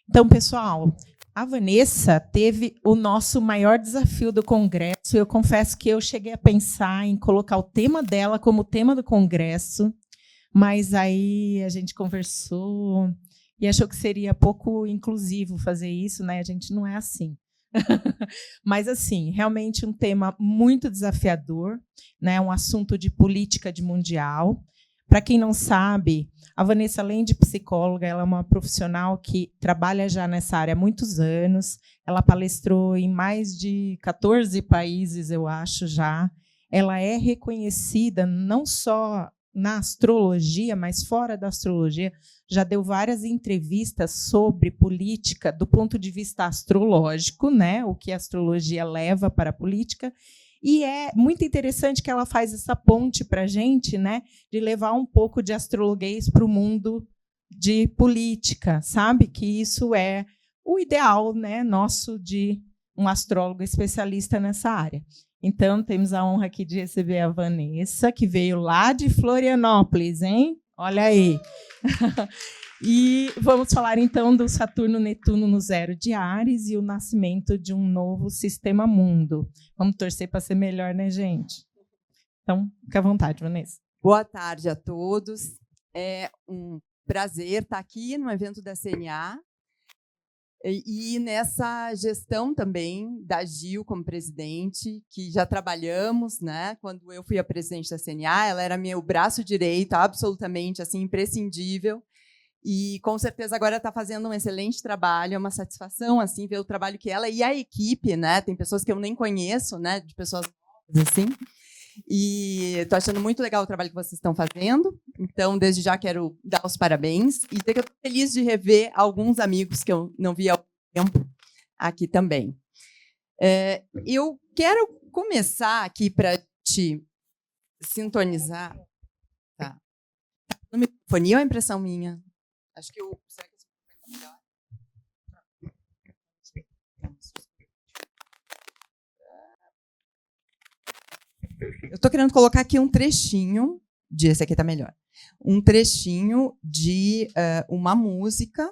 Então, pessoal, a Vanessa teve o nosso maior desafio do congresso. Eu confesso que eu cheguei a pensar em colocar o tema dela como tema do congresso, mas aí a gente conversou e achou que seria pouco inclusivo fazer isso, né? A gente não é assim. Mas, assim, realmente um tema muito desafiador, né? Um assunto de política de mundial. Para quem não sabe, a Vanessa, além de psicóloga, ela é uma profissional que trabalha já nessa área há muitos anos. Ela palestrou em mais de 14 países, eu acho, já. Ela é reconhecida não só na astrologia, mas fora da astrologia. Já deu várias entrevistas sobre política do ponto de vista astrológico, né? O que a astrologia leva para a política. E é muito interessante que ela faz essa ponte para a gente, né, de levar um pouco de astrologuês para o mundo de política, sabe? Que isso é o ideal, né, nosso de um astrólogo especialista nessa área. Então, temos a honra aqui de receber a Vanessa, que veio lá de Florianópolis, hein? Olha aí. E vamos falar, então, do Saturno-Netuno no zero de Áries e o nascimento de um novo sistema-mundo. Vamos torcer para ser melhor, né, gente? Então, fica à vontade, Vanessa. Boa tarde a todos. É um prazer estar aqui no evento da CNA e nessa gestão também da Gil como presidente, que já trabalhamos, né? Quando eu fui a presidente da CNA, ela era meu braço direito, absolutamente assim, imprescindível. E, com certeza, agora está fazendo um excelente trabalho, é uma satisfação assim, ver o trabalho que ela e a equipe, né? Tem pessoas que eu nem conheço, né? De pessoas novas, assim. E estou achando muito legal o trabalho que vocês estão fazendo. Então, desde já, quero dar os parabéns e dizer que eu estou feliz de rever alguns amigos que eu não vi há algum tempo aqui também. Eu quero começar aqui para te sintonizar. Tá. No microfone, ou é impressão minha? Acho que o... Será que esse microfone está melhor? Eu estou querendo colocar aqui um trechinho de... Esse aqui está melhor. Um trechinho de uma música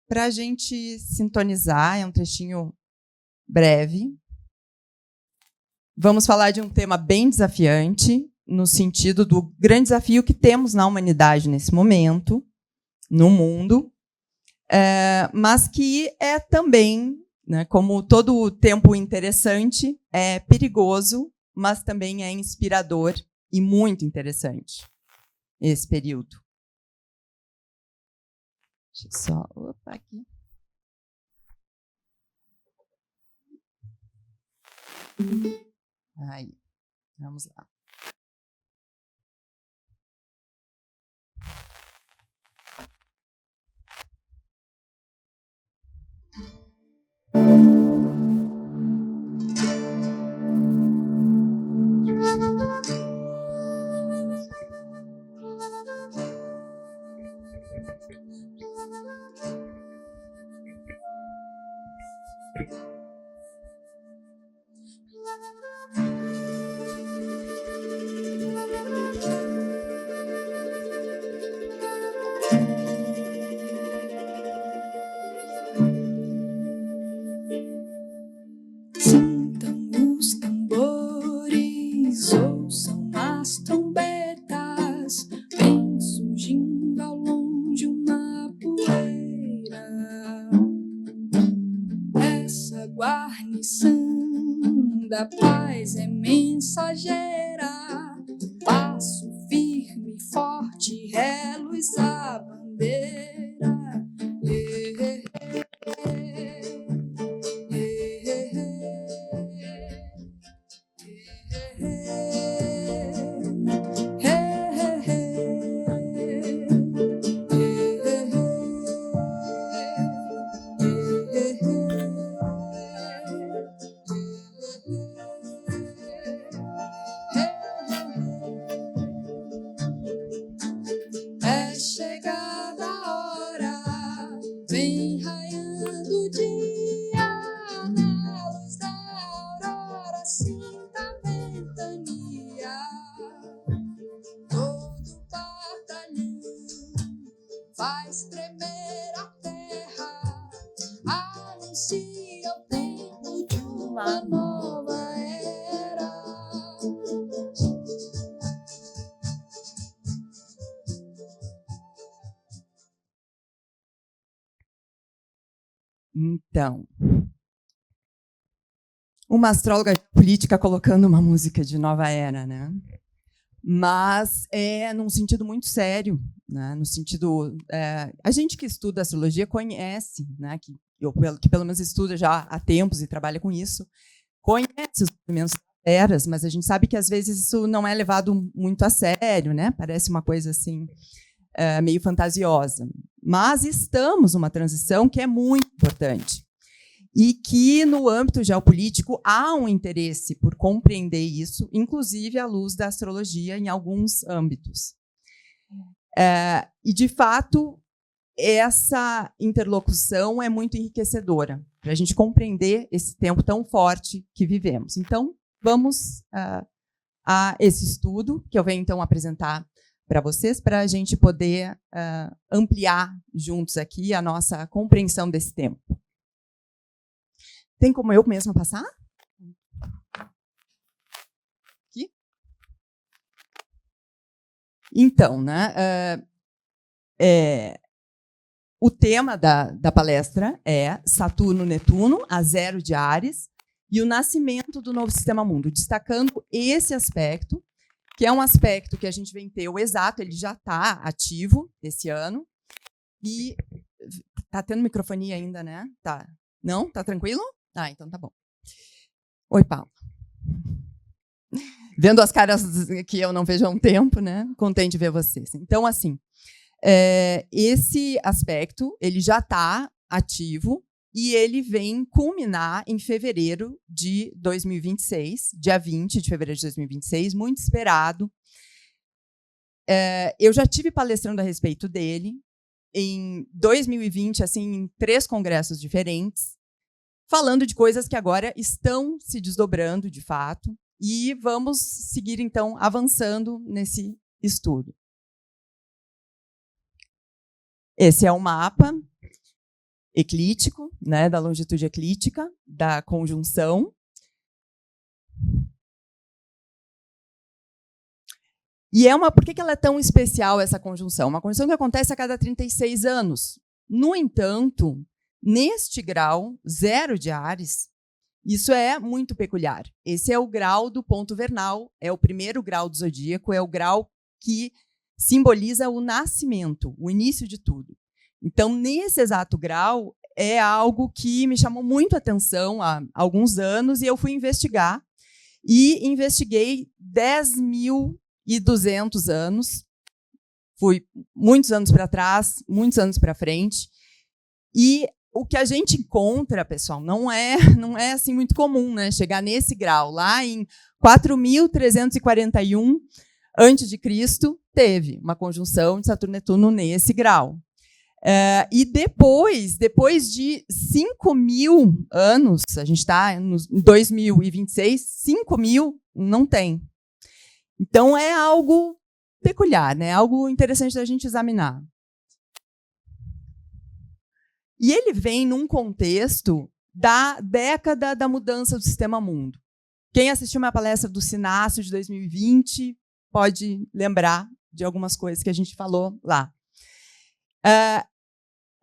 para a gente sintonizar. É um trechinho breve. Vamos falar de um tema bem desafiante, no sentido do grande desafio que temos na humanidade nesse momento, no mundo, mas que é também, né, como todo tempo interessante, é perigoso, mas também é inspirador e muito interessante esse período. Deixa eu só... Opa, aqui. Aí, vamos lá. Da paz é mensageira, passo firme, forte, reluz a bandeira. Então, uma astróloga política colocando uma música de nova era, né? Mas é num sentido muito sério, né? No sentido, a gente que estuda astrologia conhece, né? Que pelo menos estuda já há tempos e trabalha com isso, conhece os movimentos das eras, mas a gente sabe que às vezes isso não é levado muito a sério, né? Parece uma coisa assim meio fantasiosa. Mas estamos numa transição que é muito importante. E que, no âmbito geopolítico, há um interesse por compreender isso, inclusive à luz da astrologia, em alguns âmbitos. E, de fato, essa interlocução é muito enriquecedora para a gente compreender esse tempo tão forte que vivemos. Então, vamos a esse estudo, que eu venho, então, apresentar para vocês, para a gente poder ampliar juntos aqui a nossa compreensão desse tempo. Tem como eu mesma passar? Aqui? Então, né, o tema da palestra é Saturno-Netuno, a 0 de Áries, e o nascimento do novo sistema mundo, destacando esse aspecto, que é um aspecto que a gente vem ter o exato, ele já está ativo esse ano, e está tendo microfonia ainda, né? Tá. Não? Tá tranquilo? Ah, então tá bom. Oi, Paula. Vendo as caras que eu não vejo há um tempo, né? Contente de ver vocês. Então, assim, esse aspecto ele já está ativo e ele vem culminar em fevereiro de 2026, dia 20 de fevereiro de 2026, muito esperado. Eu já tive palestrando a respeito dele em 2020, assim, em 3 congressos diferentes, falando de coisas que agora estão se desdobrando, de fato, e vamos seguir, então, avançando nesse estudo. Esse é o mapa eclíptico, né, da longitude eclíptica, da conjunção. E por que ela é tão especial, essa conjunção? Uma conjunção que acontece a cada 36 anos. No entanto, neste grau, 0 de Áries, isso é muito peculiar. Esse é o grau do ponto vernal, é o primeiro grau do zodíaco, é o grau que simboliza o nascimento, o início de tudo. Então, nesse exato grau, é algo que me chamou muito a atenção há alguns anos, e eu fui investigar, e investiguei 10.200 anos, fui muitos anos para trás, muitos anos para frente, e o que a gente encontra, pessoal, não é assim muito comum, né? Chegar nesse grau. Lá em 4.341 a.C., teve uma conjunção de Saturno e Netuno nesse grau. E depois de 5.000 anos, a gente está em 2026, 5.000 não tem. Então, é algo peculiar, né? Algo interessante da gente examinar. E ele vem num contexto da década da mudança do sistema mundo. Quem assistiu minha palestra do Sinácio de 2020 pode lembrar de algumas coisas que a gente falou lá.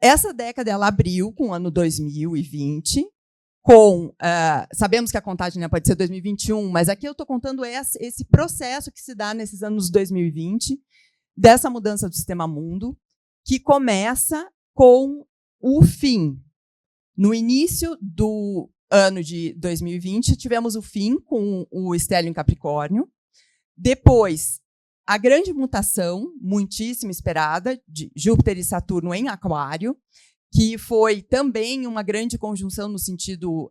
Essa década ela abriu com o ano 2020, sabemos que a contagem, né, pode ser 2021, mas aqui eu estou contando esse processo que se dá nesses anos 2020, dessa mudança do sistema mundo, que começa com o fim. No início do ano de 2020, tivemos o fim com o estélio em Capricórnio. Depois, a grande mutação, muitíssimo esperada, de Júpiter e Saturno em Aquário, que foi também uma grande conjunção no sentido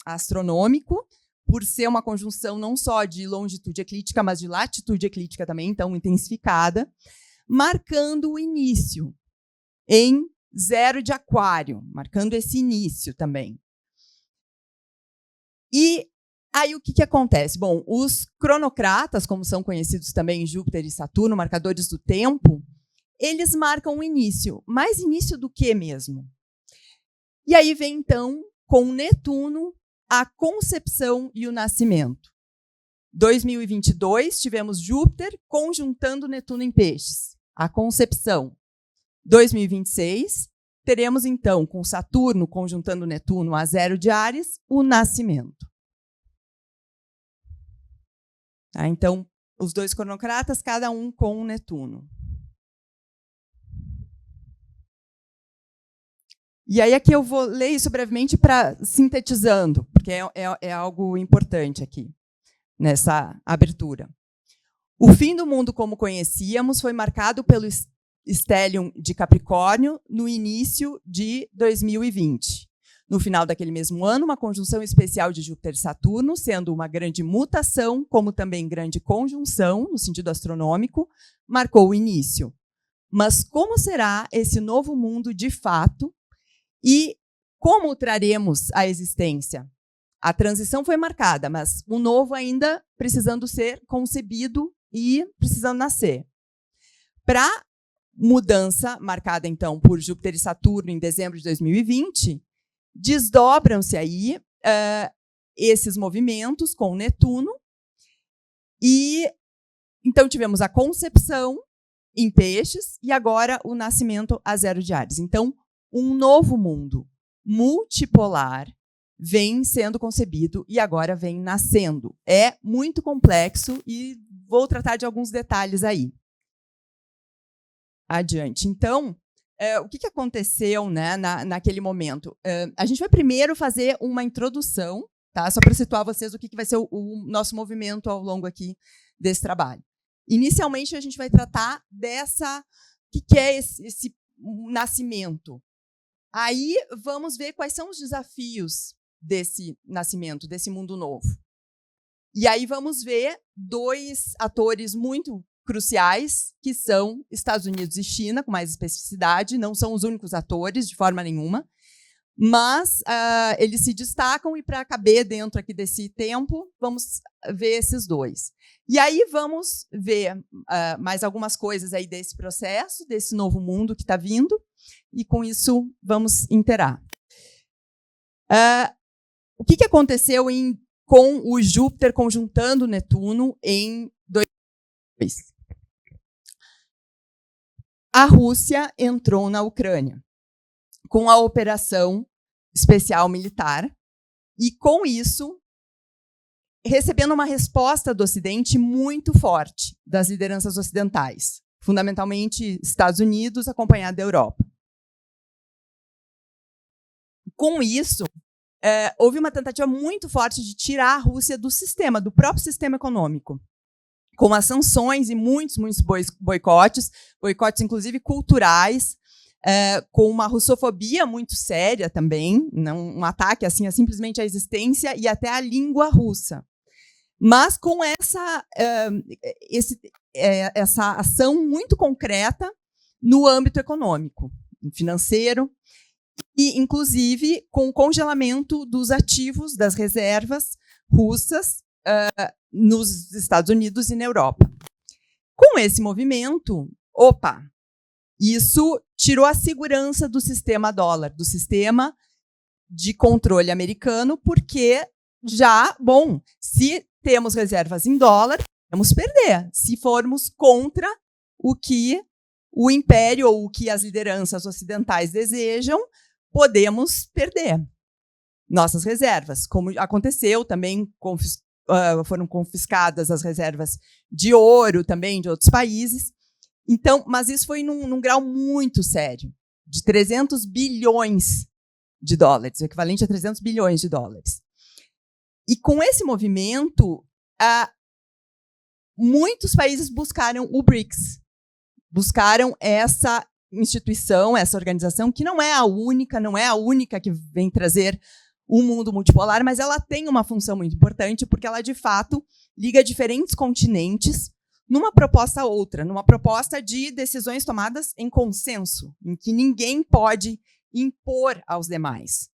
astronômico, por ser uma conjunção não só de longitude eclíptica, mas de latitude eclíptica também, então intensificada, marcando o início em 0 de Aquário, marcando esse início também. E aí o que acontece? Bom, os cronocratas, como são conhecidos também Júpiter e Saturno, marcadores do tempo, eles marcam o início. Mas início do quê mesmo? E aí vem, então, com Netuno, a concepção e o nascimento. 2022, tivemos Júpiter conjuntando Netuno em Peixes, a concepção. 2026, teremos, então, com Saturno conjuntando Netuno a 0 de Áries, o nascimento. Tá? Então, os dois cronocratas, cada um com Netuno. E aí aqui eu vou ler isso brevemente para sintetizando, porque é algo importante aqui, nessa abertura. O fim do mundo como conhecíamos foi marcado pelo Stellium de Capricórnio no início de 2020. No final daquele mesmo ano, uma conjunção especial de Júpiter e Saturno, sendo uma grande mutação, como também grande conjunção, no sentido astronômico, marcou o início. Mas como será esse novo mundo de fato e como o traremos à existência? A transição foi marcada, mas o novo ainda precisando ser concebido e precisando nascer. Para mudança marcada, então, por Júpiter e Saturno em dezembro de 2020, desdobram-se aí esses movimentos com Netuno, e então tivemos a concepção em Peixes e agora o nascimento a 0 de Áries. Então, um novo mundo multipolar vem sendo concebido e agora vem nascendo. É muito complexo e vou tratar de alguns detalhes aí. Adiante. Então, o que aconteceu, né, naquele momento? A gente vai primeiro fazer uma introdução, tá? Só para situar vocês o que vai ser o nosso movimento ao longo aqui desse trabalho. Inicialmente, a gente vai tratar o que é esse nascimento. Aí, vamos ver quais são os desafios desse nascimento, desse mundo novo. E aí vamos ver dois atores muito cruciais, que são Estados Unidos e China, com mais especificidade, não são os únicos atores, de forma nenhuma, mas eles se destacam, e para caber dentro aqui desse tempo, vamos ver esses dois. E aí vamos ver mais algumas coisas aí desse processo, desse novo mundo que está vindo, e com isso vamos interar. O que aconteceu com o Júpiter conjuntando Netuno em 2002? A Rússia entrou na Ucrânia com a operação especial militar e, com isso, recebendo uma resposta do Ocidente muito forte, das lideranças ocidentais, fundamentalmente Estados Unidos, acompanhado da Europa. Com isso, houve uma tentativa muito forte de tirar a Rússia do sistema, do próprio sistema econômico, com as sanções e muitos boicotes inclusive culturais, com uma russofobia muito séria também, um ataque assim, simplesmente à existência e até à língua russa. Mas com essa ação muito concreta no âmbito econômico, financeiro, e, inclusive, com o congelamento dos ativos, das reservas russas nos Estados Unidos e na Europa. Com esse movimento, isso tirou a segurança do sistema dólar, do sistema de controle americano, porque se temos reservas em dólar, vamos perder. Se formos contra o que o império ou o que as lideranças ocidentais desejam, podemos perder nossas reservas, como aconteceu também, foram confiscadas as reservas de ouro também de outros países. Então, mas isso foi num grau muito sério, de 300 bilhões de dólares, o equivalente a 300 bilhões de dólares. E com esse movimento, muitos países buscaram o BRICS, buscaram essa instituição, essa organização, que não é a única que vem trazer um mundo multipolar, mas ela tem uma função muito importante, porque ela, de fato, liga diferentes continentes numa proposta a outra, numa proposta de decisões tomadas em consenso, em que ninguém pode impor aos demais.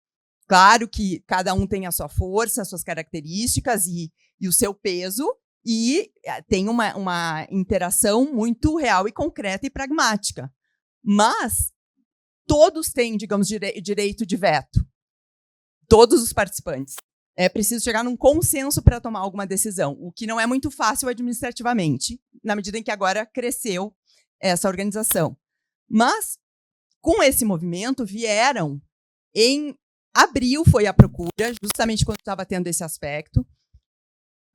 Claro que cada um tem a sua força, as suas características e o seu peso, e tem uma interação muito real e concreta e pragmática. Mas todos têm, digamos, direito de veto. Todos os participantes. É preciso chegar num consenso para tomar alguma decisão, o que não é muito fácil administrativamente, na medida em que agora cresceu essa organização. Mas com esse movimento vieram, em abril foi a procura, justamente quando estava tendo esse aspecto,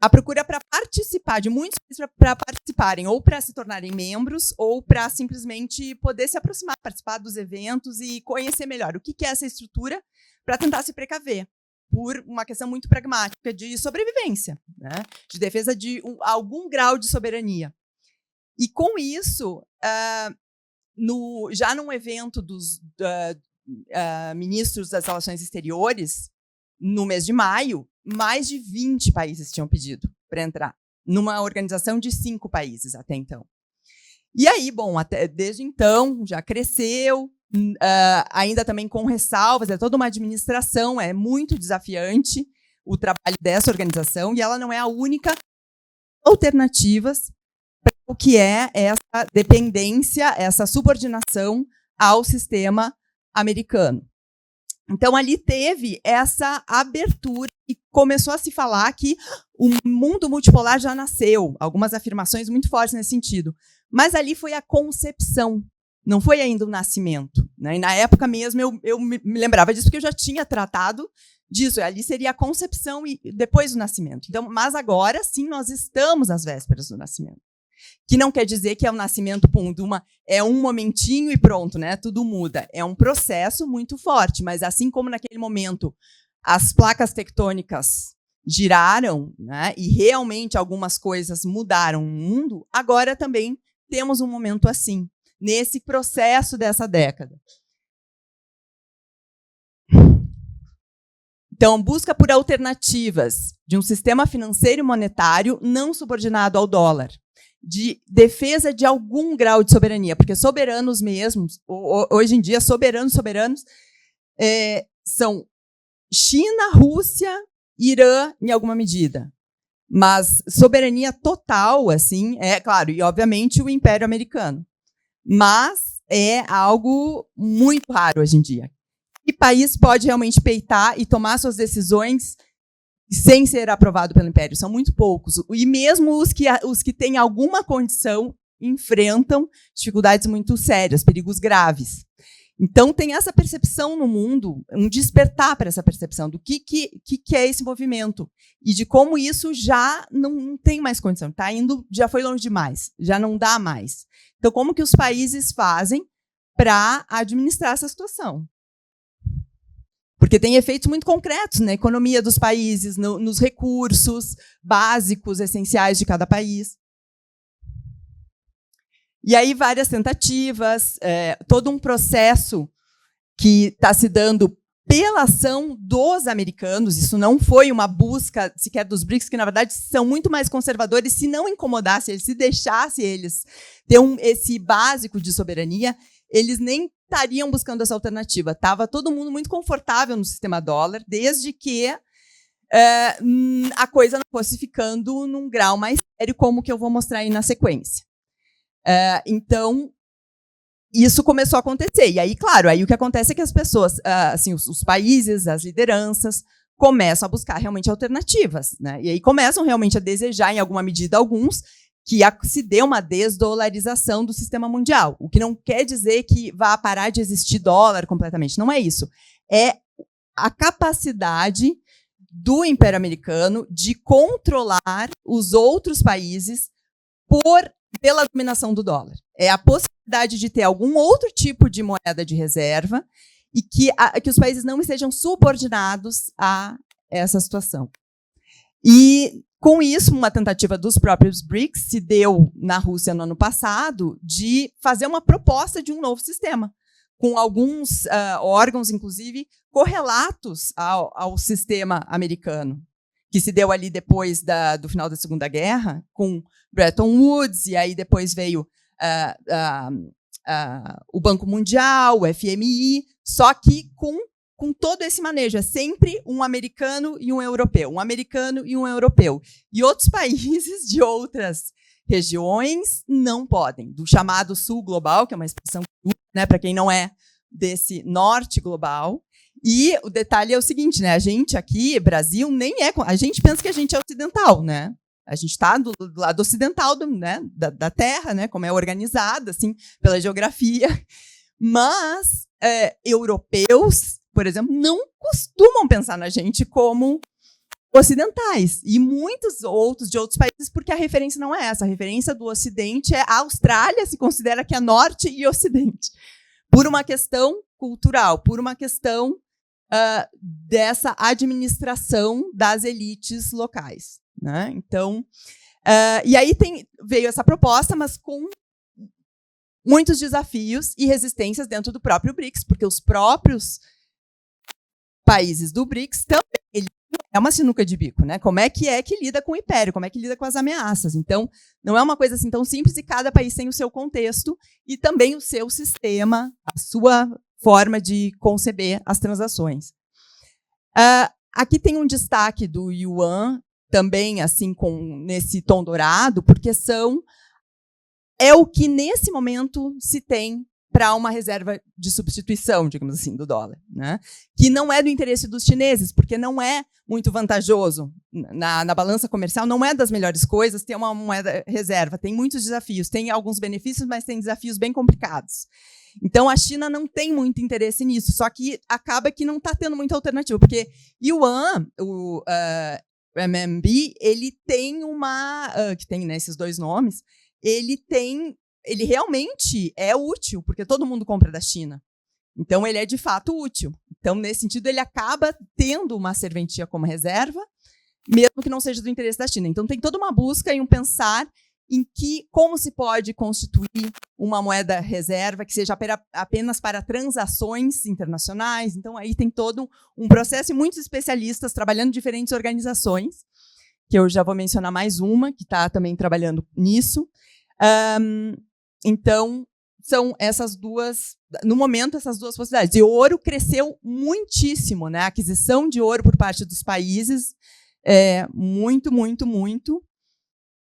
a procura para participar, de muitos países para participarem, ou para se tornarem membros, ou para simplesmente poder se aproximar, participar dos eventos e conhecer melhor o que é essa estrutura, para tentar se precaver, por uma questão muito pragmática de sobrevivência, né? De defesa de algum grau de soberania. E com isso, já num evento dos ministros das Relações Exteriores, no mês de maio, mais de 20 países tinham pedido para entrar, numa organização de 5 países até então. E aí, bom, desde então, já cresceu, ainda também com ressalvas, é toda uma administração, é muito desafiante o trabalho dessa organização, e ela não é a única alternativa para o que é essa dependência, essa subordinação ao sistema americano. Então, ali teve essa abertura e começou a se falar que o mundo multipolar já nasceu, algumas afirmações muito fortes nesse sentido. Mas ali foi a concepção, não foi ainda o nascimento, né? E na época mesmo eu me lembrava disso, porque eu já tinha tratado disso. Ali seria a concepção e depois o nascimento. Então, mas agora, sim, nós estamos às vésperas do nascimento. Que não quer dizer que é o nascimento, é um momentinho e pronto, né? Tudo muda. É um processo muito forte, mas assim como naquele momento as placas tectônicas giraram, né? E realmente algumas coisas mudaram o mundo, agora também temos um momento assim, nesse processo dessa década. Então, busca por alternativas de um sistema financeiro e monetário não subordinado ao dólar, de defesa de algum grau de soberania, porque soberanos mesmos, hoje em dia, soberanos, são China, Rússia, Irã, em alguma medida. Mas soberania total, assim, é claro, e obviamente o Império Americano. Mas é algo muito raro hoje em dia. Que país pode realmente peitar e tomar suas decisões sem ser aprovado pelo Império? São muito poucos. E mesmo os que têm alguma condição enfrentam dificuldades muito sérias, perigos graves. Então, tem essa percepção no mundo, um despertar para essa percepção do que é esse movimento e de como isso já não tem mais condição, tá indo, já foi longe demais, já não dá mais. Então, como que os países fazem para administrar essa situação? Porque tem efeitos muito concretos na economia dos países, nos recursos básicos, essenciais de cada país. E aí várias tentativas, todo um processo que está se dando pela ação dos americanos. Isso não foi uma busca sequer dos BRICS, que na verdade são muito mais conservadores. Se não incomodasse eles, se deixasse eles ter esse básico de soberania, eles nem estariam buscando essa alternativa. Estava todo mundo muito confortável no sistema dólar, desde que a coisa não fosse ficando num grau mais sério, como que eu vou mostrar aí na sequência. Então, isso começou a acontecer. E aí, claro, aí o que acontece é que as pessoas, assim, os países, as lideranças, começam a buscar realmente alternativas, né? E aí começam realmente a desejar, em alguma medida, alguns, que se dê uma desdolarização do sistema mundial. O que não quer dizer que vá parar de existir dólar completamente. Não é isso. É a capacidade do Império Americano de controlar os outros países pela dominação do dólar. É a possibilidade de ter algum outro tipo de moeda de reserva e que os países não estejam subordinados a essa situação. E, com isso, uma tentativa dos próprios BRICS se deu na Rússia no ano passado de fazer uma proposta de um novo sistema, com alguns órgãos, inclusive, correlatos ao sistema americano, que se deu ali depois do final da Segunda Guerra, com Bretton Woods, e aí depois veio o Banco Mundial, o FMI, só que com todo esse manejo. É sempre um americano e um europeu, um americano e um europeu. E outros países de outras regiões não podem. Do chamado Sul Global, que é uma expressão, né, para quem não é desse Norte Global. E o detalhe é o seguinte, né? A gente aqui, Brasil, a gente pensa que a gente é ocidental, né? A gente está do lado ocidental da Terra, né? Como é organizada, assim, pela geografia. Mas europeus, por exemplo, não costumam pensar na gente como ocidentais, e muitos outros de outros países, porque a referência não é essa. A referência do Ocidente é a Austrália, se considera que é Norte e Ocidente, por uma questão cultural, por uma questão dessa administração das elites locais, né? Então, e aí veio essa proposta, mas com muitos desafios e resistências dentro do próprio BRICS, porque os próprios países do BRICS também é uma sinuca de bico, né? Como é que lida com o império, como é que lida com as ameaças. Então, não é uma coisa assim tão simples, e cada país tem o seu contexto e também o seu sistema, a sua forma de conceber as transações. Aqui tem um destaque do yuan, também assim nesse tom dourado, porque é o que nesse momento se tem para uma reserva de substituição, digamos assim, do dólar, né? Que não é do interesse dos chineses, porque não é muito vantajoso na balança comercial, não é das melhores coisas ter uma moeda reserva, tem muitos desafios, tem alguns benefícios, mas tem desafios bem complicados. Então, a China não tem muito interesse nisso, só que acaba que não está tendo muita alternativa, porque yuan, o RMB, ele tem que tem, né, esses dois nomes, ele realmente é útil, porque todo mundo compra da China. Então, ele é de fato útil. Então, nesse sentido, ele acaba tendo uma serventia como reserva, mesmo que não seja do interesse da China. Então, tem toda uma busca e um pensar em como se pode constituir uma moeda reserva que seja apenas para transações internacionais. Então, aí tem todo um processo, e muitos especialistas trabalhando em diferentes organizações, que eu já vou mencionar mais uma, que está também trabalhando nisso. Então, são essas duas, no momento, essas duas possibilidades. E o ouro cresceu muitíssimo, né? A aquisição de ouro por parte dos países muito, muito, muito.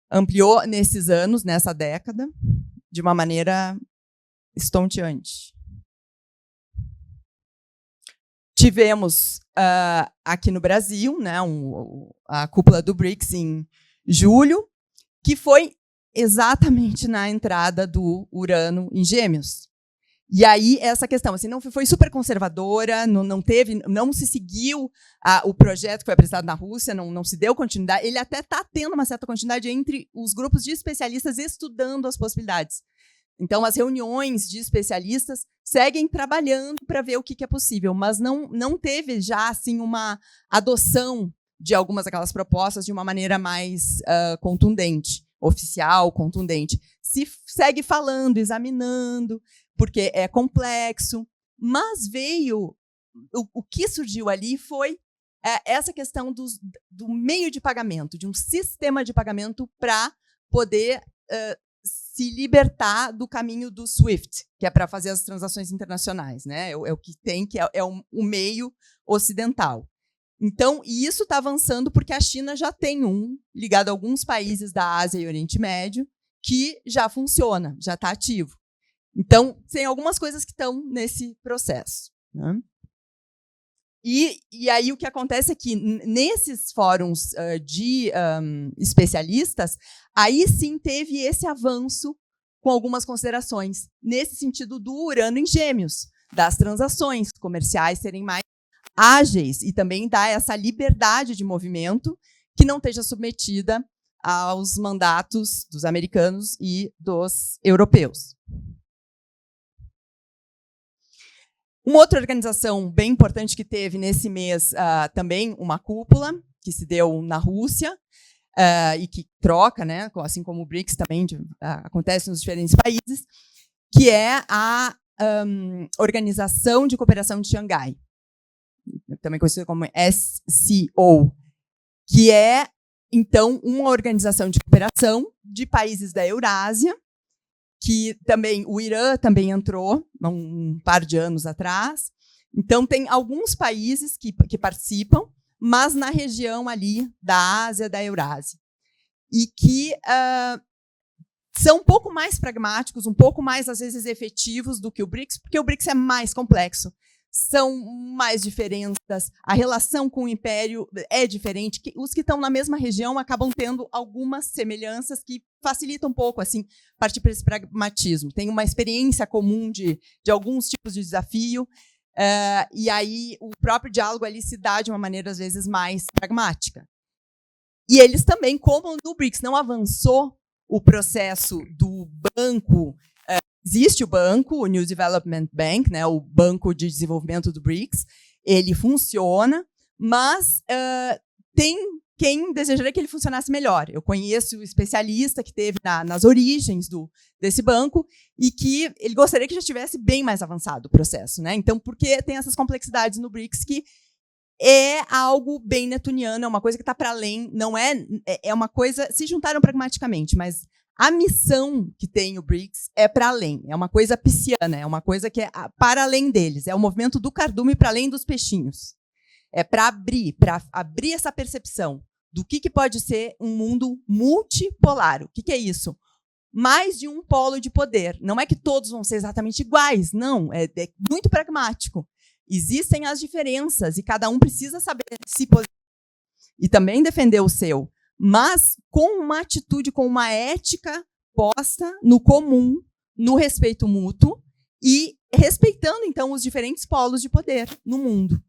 Ampliou nesses anos, nessa década, de uma maneira estonteante. Tivemos aqui no Brasil, né, a cúpula do BRICS em julho, que foi exatamente na entrada do Urano em Gêmeos. E aí, essa questão, assim, não foi super conservadora, não se seguiu o projeto que foi apresentado na Rússia, não se deu continuidade. Ele até está tendo uma certa continuidade entre os grupos de especialistas estudando as possibilidades. Então, as reuniões de especialistas seguem trabalhando para ver o que é possível, mas não teve já assim, uma adoção de algumas daquelas propostas de uma maneira mais contundente, oficial, contundente. Se segue falando, examinando, porque é complexo, mas veio... O que surgiu ali foi essa questão do meio de pagamento, de um sistema de pagamento para poder se libertar do caminho do SWIFT, que é para fazer as transações internacionais, né? É o que tem, que é o meio ocidental. Então, e isso está avançando porque a China já tem ligado a alguns países da Ásia e Oriente Médio, que já funciona, já está ativo. Então, tem algumas coisas que estão nesse processo, né? E aí o que acontece é que, nesses fóruns de especialistas, aí sim teve esse avanço com algumas considerações, nesse sentido do Urano em Gêmeos, das transações comerciais serem mais ágeis e também dar essa liberdade de movimento que não esteja submetida aos mandatos dos americanos e dos europeus. Uma outra organização bem importante que teve nesse mês também uma cúpula, que se deu na Rússia, e que troca, né, assim como o BRICS também acontece nos diferentes países, que é a Organização de Cooperação de Xangai, também conhecida como SCO, que é, então, uma organização de cooperação de países da Eurásia, que também o Irã também entrou um par de anos atrás. Então, tem alguns países que participam, mas na região ali da Ásia, da Eurásia. E que são um pouco mais pragmáticos, um pouco mais, às vezes, efetivos do que o BRICS, porque o BRICS é mais complexo. são mais diferenças, a relação com o império é diferente, os que estão na mesma região acabam tendo algumas semelhanças que facilitam um pouco assim, partir para esse pragmatismo. Tem uma experiência comum de alguns tipos de desafio, e aí o próprio diálogo ali se dá de uma maneira, às vezes, mais pragmática. E eles também, como no BRICS não avançou o processo do banco, existe o banco, o New Development Bank, né, o Banco de Desenvolvimento do BRICS, ele funciona, mas tem quem desejaria que ele funcionasse melhor. Eu conheço um especialista que teve nas origens desse banco e que ele gostaria que já estivesse bem mais avançado o processo, né? Então, porque tem essas complexidades no BRICS que é algo bem netuniano, é uma coisa que está para além, não é uma coisa, se juntaram pragmaticamente, mas a missão que tem o BRICS é para além, é uma coisa pisciana, é uma coisa que é para além deles, é o movimento do cardume para além dos peixinhos. É para abrir essa percepção do que pode ser um mundo multipolar. O que é isso? Mais de um polo de poder. Não é que todos vão ser exatamente iguais, não, é muito pragmático. Existem as diferenças e cada um precisa saber se posicionar e também defender o seu, mas com uma atitude, com uma ética posta no comum, no respeito mútuo e respeitando, então, os diferentes polos de poder no mundo.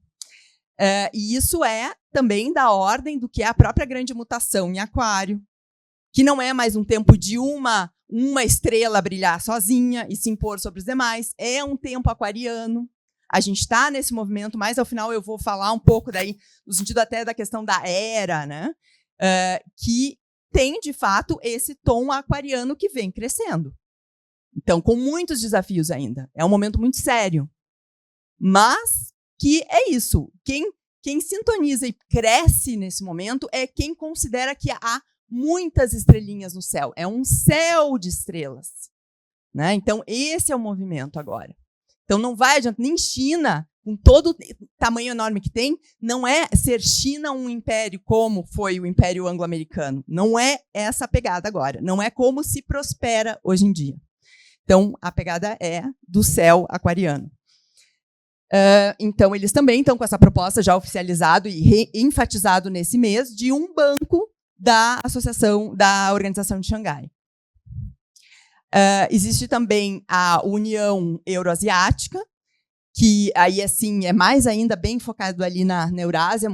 E isso é também da ordem do que é a própria grande mutação em Aquário, que não é mais um tempo de uma estrela brilhar sozinha e se impor sobre os demais, é um tempo aquariano. A gente está nesse movimento, mas ao final eu vou falar um pouco daí, no sentido até da questão da era, né? Que tem, de fato, esse tom aquariano que vem crescendo. Então, com muitos desafios ainda. É um momento muito sério. Mas que é isso. Quem sintoniza e cresce nesse momento é quem considera que há muitas estrelinhas no céu. É um céu de estrelas, né? Então, esse é o movimento agora. Então, não vai adiantar, nem China, com todo o tamanho enorme que tem, não é ser China um império como foi o Império Anglo-Americano. Não é essa a pegada agora. Não é como se prospera hoje em dia. Então, a pegada é do céu aquariano. Então, eles também estão com essa proposta já oficializado e enfatizado nesse mês de um banco da Organização de Xangai. Existe também a União Euroasiática, que aí assim é mais ainda bem focado ali na Eurásia,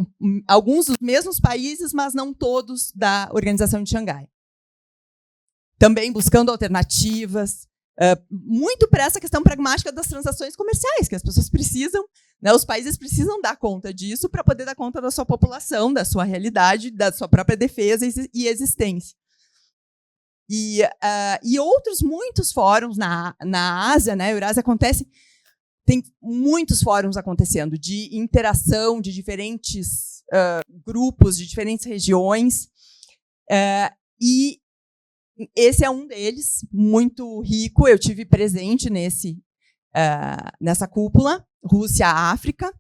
alguns dos mesmos países, mas não todos da Organização de Xangai. Também buscando alternativas, muito para essa questão pragmática das transações comerciais, que as pessoas precisam, né, os países precisam dar conta disso para poder dar conta da sua população, da sua realidade, da sua própria defesa e existência. E outros muitos fóruns na Ásia, né, a Eurásia acontece, tem muitos fóruns acontecendo de interação de diferentes grupos, de diferentes regiões, e esse é um deles, muito rico. Eu tive presente nessa cúpula, Rússia-África.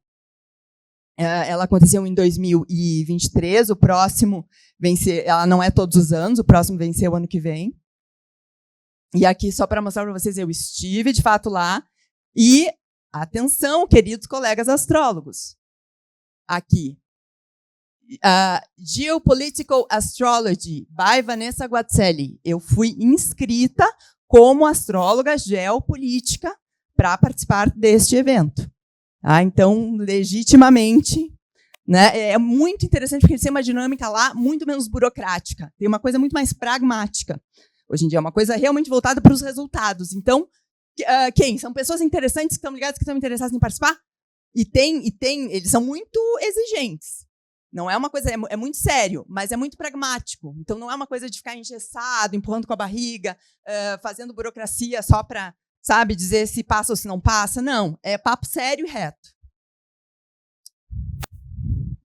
Ela aconteceu em 2023, o próximo ela não é todos os anos, o próximo vem ser o ano que vem. E aqui, só para mostrar para vocês, eu estive, de fato, lá. E, atenção, queridos colegas astrólogos, aqui. Geopolitical Astrology, by Vanessa Guazzelli. Eu fui inscrita como astróloga geopolítica para participar deste evento. Então, legitimamente, né, é muito interessante, porque tem uma dinâmica lá muito menos burocrática. Tem uma coisa muito mais pragmática. Hoje em dia é uma coisa realmente voltada para os resultados. Então, quem? São pessoas interessantes que estão ligadas, que estão interessadas em participar? E eles são muito exigentes. Não é uma coisa, é muito sério, mas é muito pragmático. Então, não é uma coisa de ficar engessado, empurrando com a barriga, fazendo burocracia só para, sabe, dizer se passa ou se não passa. Não, é papo sério e reto.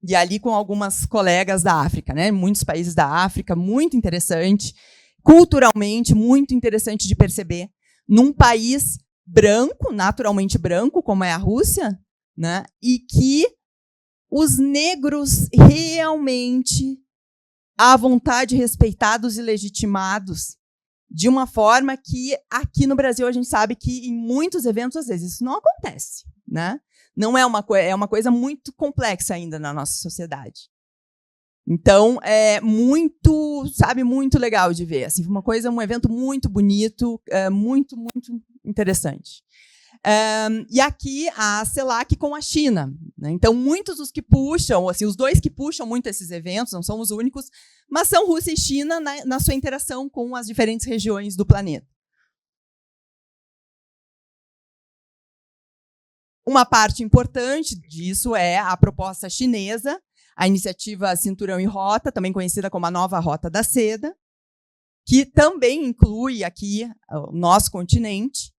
E ali com algumas colegas da África, né? Muitos países da África, muito interessante, culturalmente muito interessante de perceber, num país branco, naturalmente branco, como é a Rússia, né? E que os negros realmente à vontade, respeitados e legitimados, de uma forma que aqui no Brasil a gente sabe que em muitos eventos, às vezes, isso não acontece. né? Não é uma coisa muito complexa ainda na nossa sociedade. Então, é muito, sabe, muito legal de ver. Assim, um evento muito bonito, muito, muito interessante. E aqui a CELAC com a China, né? Então, muitos dos que puxam, assim, os dois que puxam muito esses eventos, não são os únicos, mas são Rússia e China na sua interação com as diferentes regiões do planeta. Uma parte importante disso é a proposta chinesa, a iniciativa Cinturão e Rota, também conhecida como a Nova Rota da Seda, que também inclui aqui o nosso continente.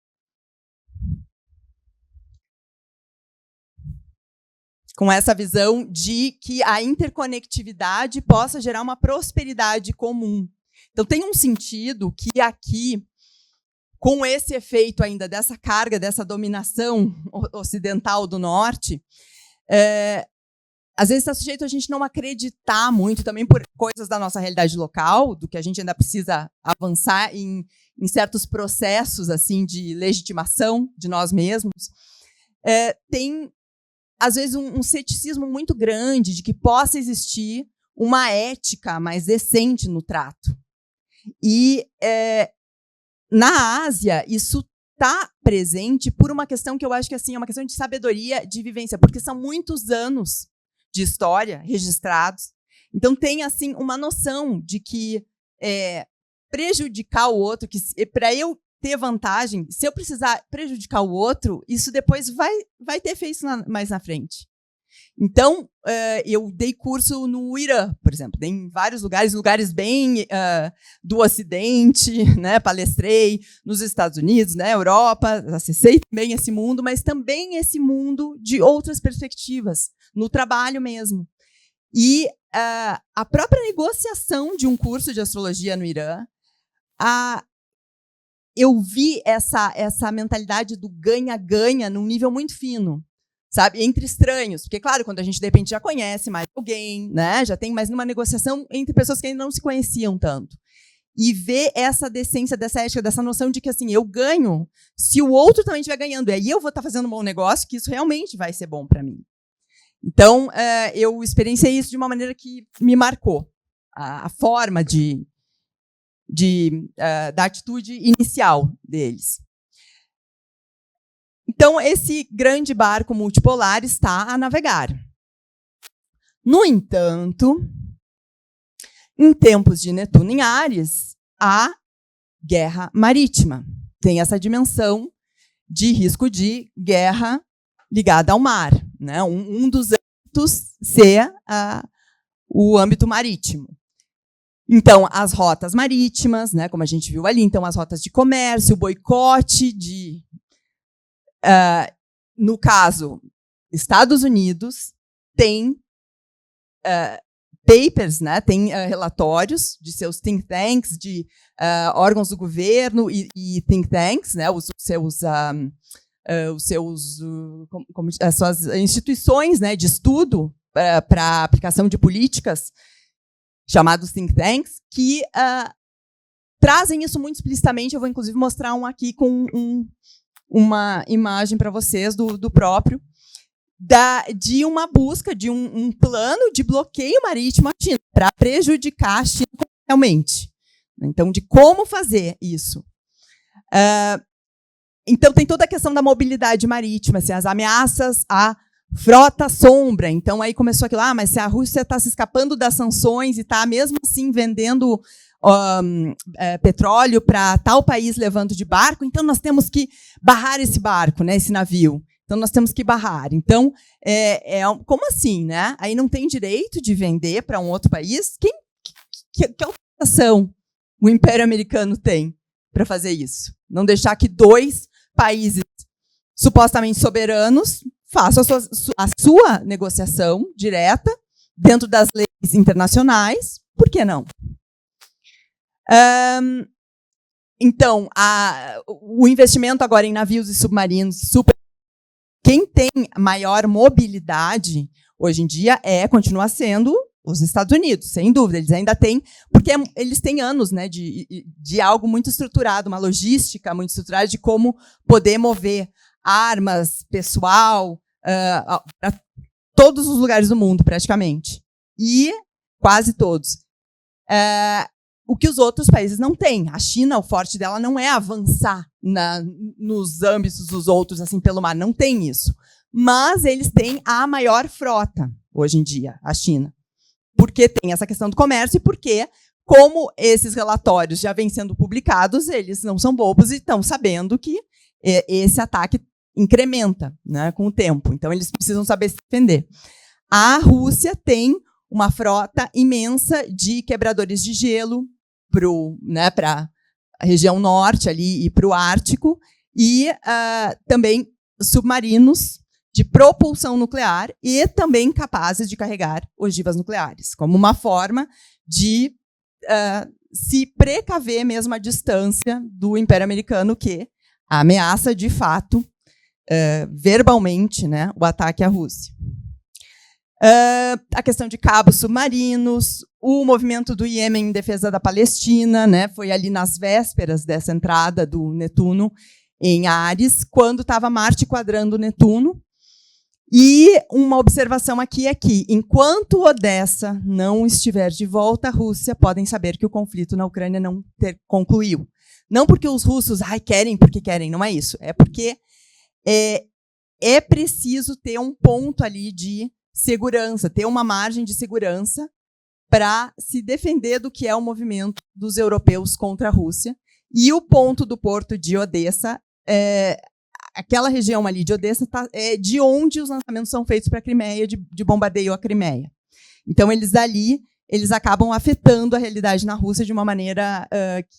Com essa visão de que a interconectividade possa gerar uma prosperidade comum. Então, tem um sentido que aqui, com esse efeito ainda dessa carga, dessa dominação ocidental do norte, às vezes está sujeito a gente não acreditar muito, também por coisas da nossa realidade local, do que a gente ainda precisa avançar em certos processos assim de legitimação de nós mesmos. Tem, às vezes, um ceticismo muito grande de que possa existir uma ética mais decente no trato. E, na Ásia, isso está presente por uma questão que eu acho que assim, é uma questão de sabedoria, de vivência, porque são muitos anos de história registrados. Então, tem assim, uma noção de que prejudicar o outro, que para eu ter vantagem, se eu precisar prejudicar o outro, isso depois vai ter efeitos mais na frente. Então, eu dei curso no Irã, por exemplo, dei em vários lugares bem do Ocidente, né, palestrei nos Estados Unidos, na Europa, acessei também esse mundo, mas também esse mundo de outras perspectivas, no trabalho mesmo. E a própria negociação de um curso de astrologia no Irã, eu vi essa mentalidade do ganha-ganha num nível muito fino, sabe, entre estranhos, porque claro, quando a gente de repente já conhece mais alguém, né, já tem mais uma negociação entre pessoas que ainda não se conheciam tanto, e ver essa decência, dessa ética, dessa noção de que assim, eu ganho se o outro também estiver ganhando, e aí eu vou estar fazendo um bom negócio, que isso realmente vai ser bom para mim. Então, eu experienciei isso de uma maneira que me marcou, a forma da atitude inicial deles. Então, esse grande barco multipolar está a navegar. No entanto, em tempos de Netuno em Áries, há guerra marítima. Tem essa dimensão de risco de guerra ligada ao mar, né? Um dos âmbitos ser o âmbito marítimo. Então, as rotas marítimas, né, como a gente viu ali, então as rotas de comércio, o boicote no caso, Estados Unidos tem papers, né, tem relatórios de seus think tanks, de órgãos do governo e think tanks, né, as suas instituições, né, de estudo para a aplicação de políticas, chamados think tanks, que trazem isso muito explicitamente. Eu vou, inclusive, mostrar um aqui com uma imagem para vocês do próprio, de uma busca, de um plano de bloqueio marítimo à China, para prejudicar a China realmente. Então, de como fazer isso. Então, tem toda a questão da mobilidade marítima, assim, as ameaças à frota sombra. Então, aí começou aquilo, mas se a Rússia está se escapando das sanções e está, mesmo assim, vendendo petróleo para tal país levando de barco, então nós temos que barrar esse barco, né, esse navio. Então, nós temos que barrar. Então, como assim, né? Aí não tem direito de vender para um outro país? Que autorização o Império Americano tem para fazer isso? Não deixar que dois países supostamente soberanos façam a sua negociação direta dentro das leis internacionais. Por que não? Então, o investimento agora em navios e submarinos, quem tem maior mobilidade hoje em dia continua sendo os Estados Unidos, sem dúvida. Eles ainda têm, porque eles têm anos, né, de algo muito estruturado, uma logística muito estruturada de como poder mover armas, pessoal, para todos os lugares do mundo, praticamente. E quase todos. O que os outros países não têm. A China, o forte dela não é avançar nos âmbitos dos outros, assim, pelo mar. Não tem isso. Mas eles têm a maior frota, hoje em dia, a China. Porque tem essa questão do comércio e porque, como esses relatórios já vêm sendo publicados, eles não são bobos e estão sabendo que esse ataque incrementa, né, com o tempo. Então, eles precisam saber se defender. A Rússia tem uma frota imensa de quebradores de gelo para a região norte ali e para o Ártico, e também submarinos de propulsão nuclear e também capazes de carregar ogivas nucleares, como uma forma de se precaver mesmo à distância do Império Americano, que ameaça, de fato, verbalmente, né, o ataque à Rússia. A questão de cabos submarinos, o movimento do Iêmen em defesa da Palestina, né, foi ali nas vésperas dessa entrada do Netuno em Áries, quando estava Marte quadrando Netuno. E uma observação aqui é que, enquanto Odessa não estiver de volta à Rússia, podem saber que o conflito na Ucrânia não concluiu. Não porque os russos querem porque querem, não é isso. É porque é preciso ter um ponto ali de segurança, ter uma margem de segurança para se defender do que é o movimento dos europeus contra a Rússia. E o ponto do porto de Odessa, aquela região ali de Odessa, é de onde os lançamentos são feitos para a Crimeia, de bombardeio à Crimeia. Então, eles acabam afetando a realidade na Rússia de uma maneira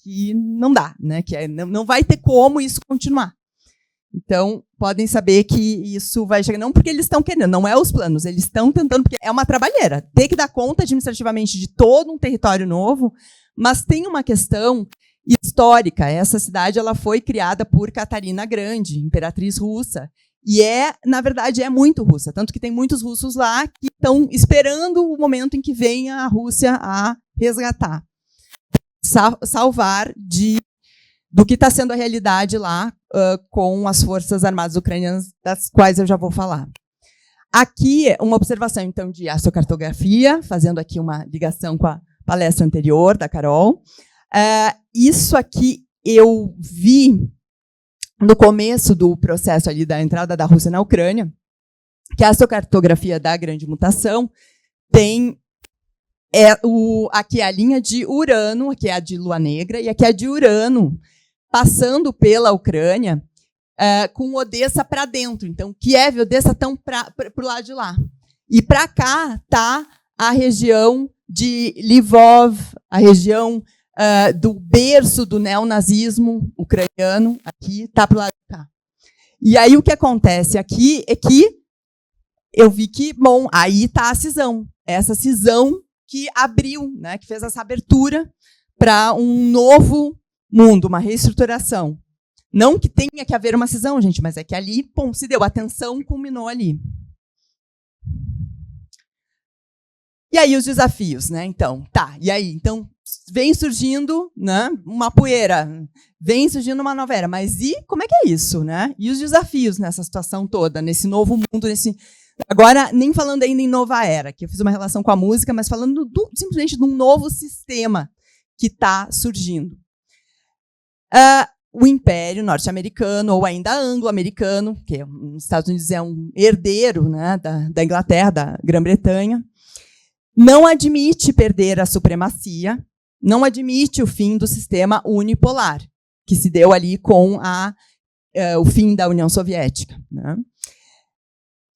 que não dá, né? Que não vai ter como isso continuar. Então, podem saber que isso vai chegar, não porque eles estão querendo, não é os planos, eles estão tentando, porque é uma trabalheira. Ter que dar conta administrativamente de todo um território novo, mas tem uma questão histórica. Essa cidade ela foi criada por Catarina Grande, imperatriz russa, e na verdade, é muito russa, tanto que tem muitos russos lá que estão esperando o momento em que venha a Rússia a resgatar, salvar do que está sendo a realidade lá com as forças armadas ucranianas, das quais eu já vou falar. Aqui, uma observação, então, de astrocartografia, fazendo aqui uma ligação com a palestra anterior da Carol. Isso aqui eu vi no começo do processo ali da entrada da Rússia na Ucrânia, que a astrocartografia da grande mutação tem aqui a linha de Urano, aqui é a de Lua Negra, e aqui é a de Urano, passando pela Ucrânia, com Odessa para dentro. Então, Kiev e Odessa estão para o lado de lá. E para cá está a região de Lvov, a região do berço do neonazismo ucraniano, aqui está para o lado de cá. E aí o que acontece aqui é que eu vi que, bom, aí está a cisão. Essa cisão que abriu, né, que fez essa abertura para um novo mundo, uma reestruturação. Não que tenha que haver uma cisão, gente, mas é que ali, pum, se deu, a tensão culminou ali. E aí os desafios, né? Então, e aí? Então, vem surgindo, né, uma poeira, vem surgindo uma nova era, mas e como é que é isso, né? E os desafios nessa situação toda, nesse novo mundo, agora, nem falando ainda em nova era, que eu fiz uma relação com a música, mas falando simplesmente de um novo sistema que está surgindo. O Império norte-americano, ou ainda anglo-americano, que nos Estados Unidos é um herdeiro, né, da Inglaterra, da Grã-Bretanha, não admite perder a supremacia, não admite o fim do sistema unipolar, que se deu ali com o fim da União Soviética, né?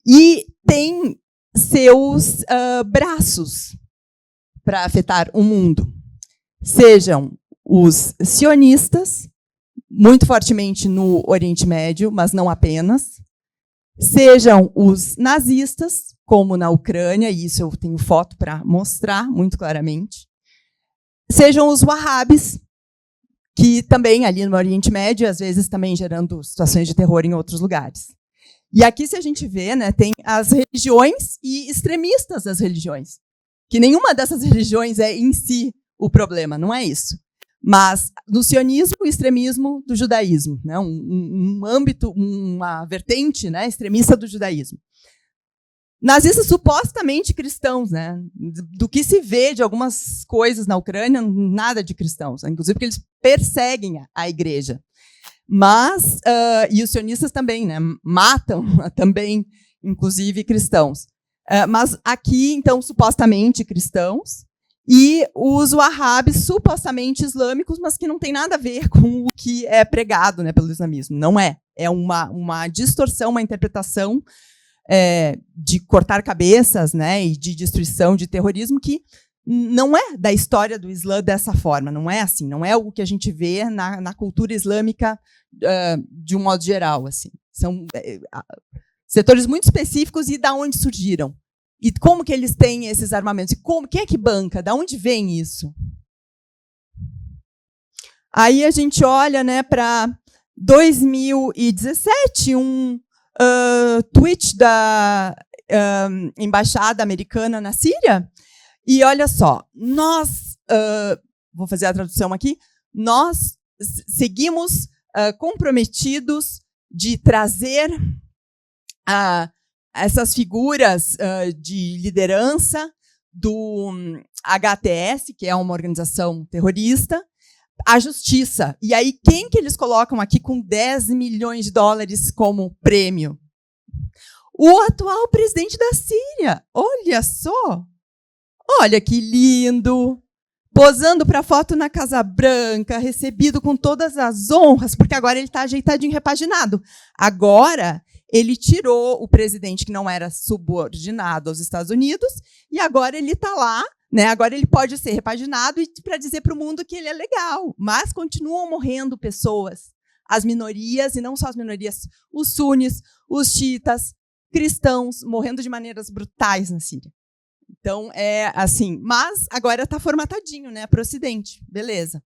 E tem seus braços para afetar o mundo. Sejam os sionistas, muito fortemente no Oriente Médio, mas não apenas. Sejam os nazistas, como na Ucrânia, e isso eu tenho foto para mostrar muito claramente. Sejam os wahhabis, que também ali no Oriente Médio, às vezes também gerando situações de terror em outros lugares. E aqui, se a gente vê, né, tem as religiões e extremistas das religiões. Que nenhuma dessas religiões é em si o problema, não é isso. Mas no sionismo, o extremismo do judaísmo, né? Um âmbito, uma vertente, né, extremista do judaísmo. Nazistas supostamente cristãos, né? Do que se vê de algumas coisas na Ucrânia, nada de cristãos, inclusive porque eles perseguem a igreja. Mas, e os sionistas também, né? Matam também, inclusive, cristãos. Mas aqui, então, supostamente cristãos, e os wahhabis supostamente islâmicos, mas que não tem nada a ver com o que é pregado, né, pelo islamismo. Não é. É uma distorção, uma interpretação de cortar cabeças, né, e de destruição, de terrorismo, que não é da história do Islã dessa forma. Não é assim. Não é o que a gente vê na cultura islâmica de um modo geral. Assim. São setores muito específicos e da onde surgiram. E como que eles têm esses armamentos? E quem é que banca? Da onde vem isso? Aí a gente olha, né, para 2017, tweet da embaixada americana na Síria. E olha só, nós, vou fazer a tradução aqui, nós seguimos comprometidos de trazer essas figuras de liderança do HTS, que é uma organização terrorista, à justiça. E aí, quem que eles colocam aqui com 10 milhões de dólares como prêmio? O atual presidente da Síria. Olha só! Olha que lindo! Posando para foto na Casa Branca, recebido com todas as honras, porque agora ele está ajeitadinho, repaginado. Agora ele tirou o presidente que não era subordinado aos Estados Unidos e agora ele está lá, né? Agora ele pode ser repaginado para dizer para o mundo que ele é legal, mas continuam morrendo pessoas, as minorias, e não só as minorias, os sunis, os xiitas, cristãos, morrendo de maneiras brutais na Síria. Então, é assim, mas agora está formatadinho, né, para o Ocidente, beleza.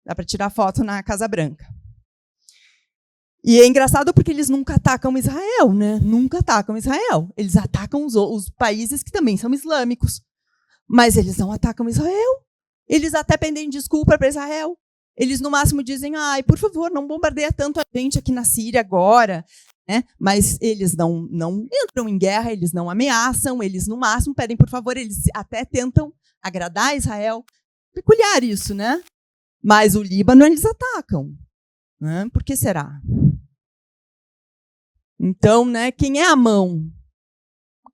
Dá para tirar foto na Casa Branca. E é engraçado porque eles nunca atacam Israel, né? Nunca atacam Israel. Eles atacam os países que também são islâmicos. Mas eles não atacam Israel. Eles até pedem desculpa para Israel. Eles, no máximo, dizem, ai, por favor, não bombardeia tanto a gente aqui na Síria agora. Né? Mas eles não entram em guerra, eles não ameaçam, eles, no máximo, pedem, por favor, eles até tentam agradar a Israel. Peculiar isso, né? Mas o Líbano eles atacam. Né? Por que será? Então, né, quem é a mão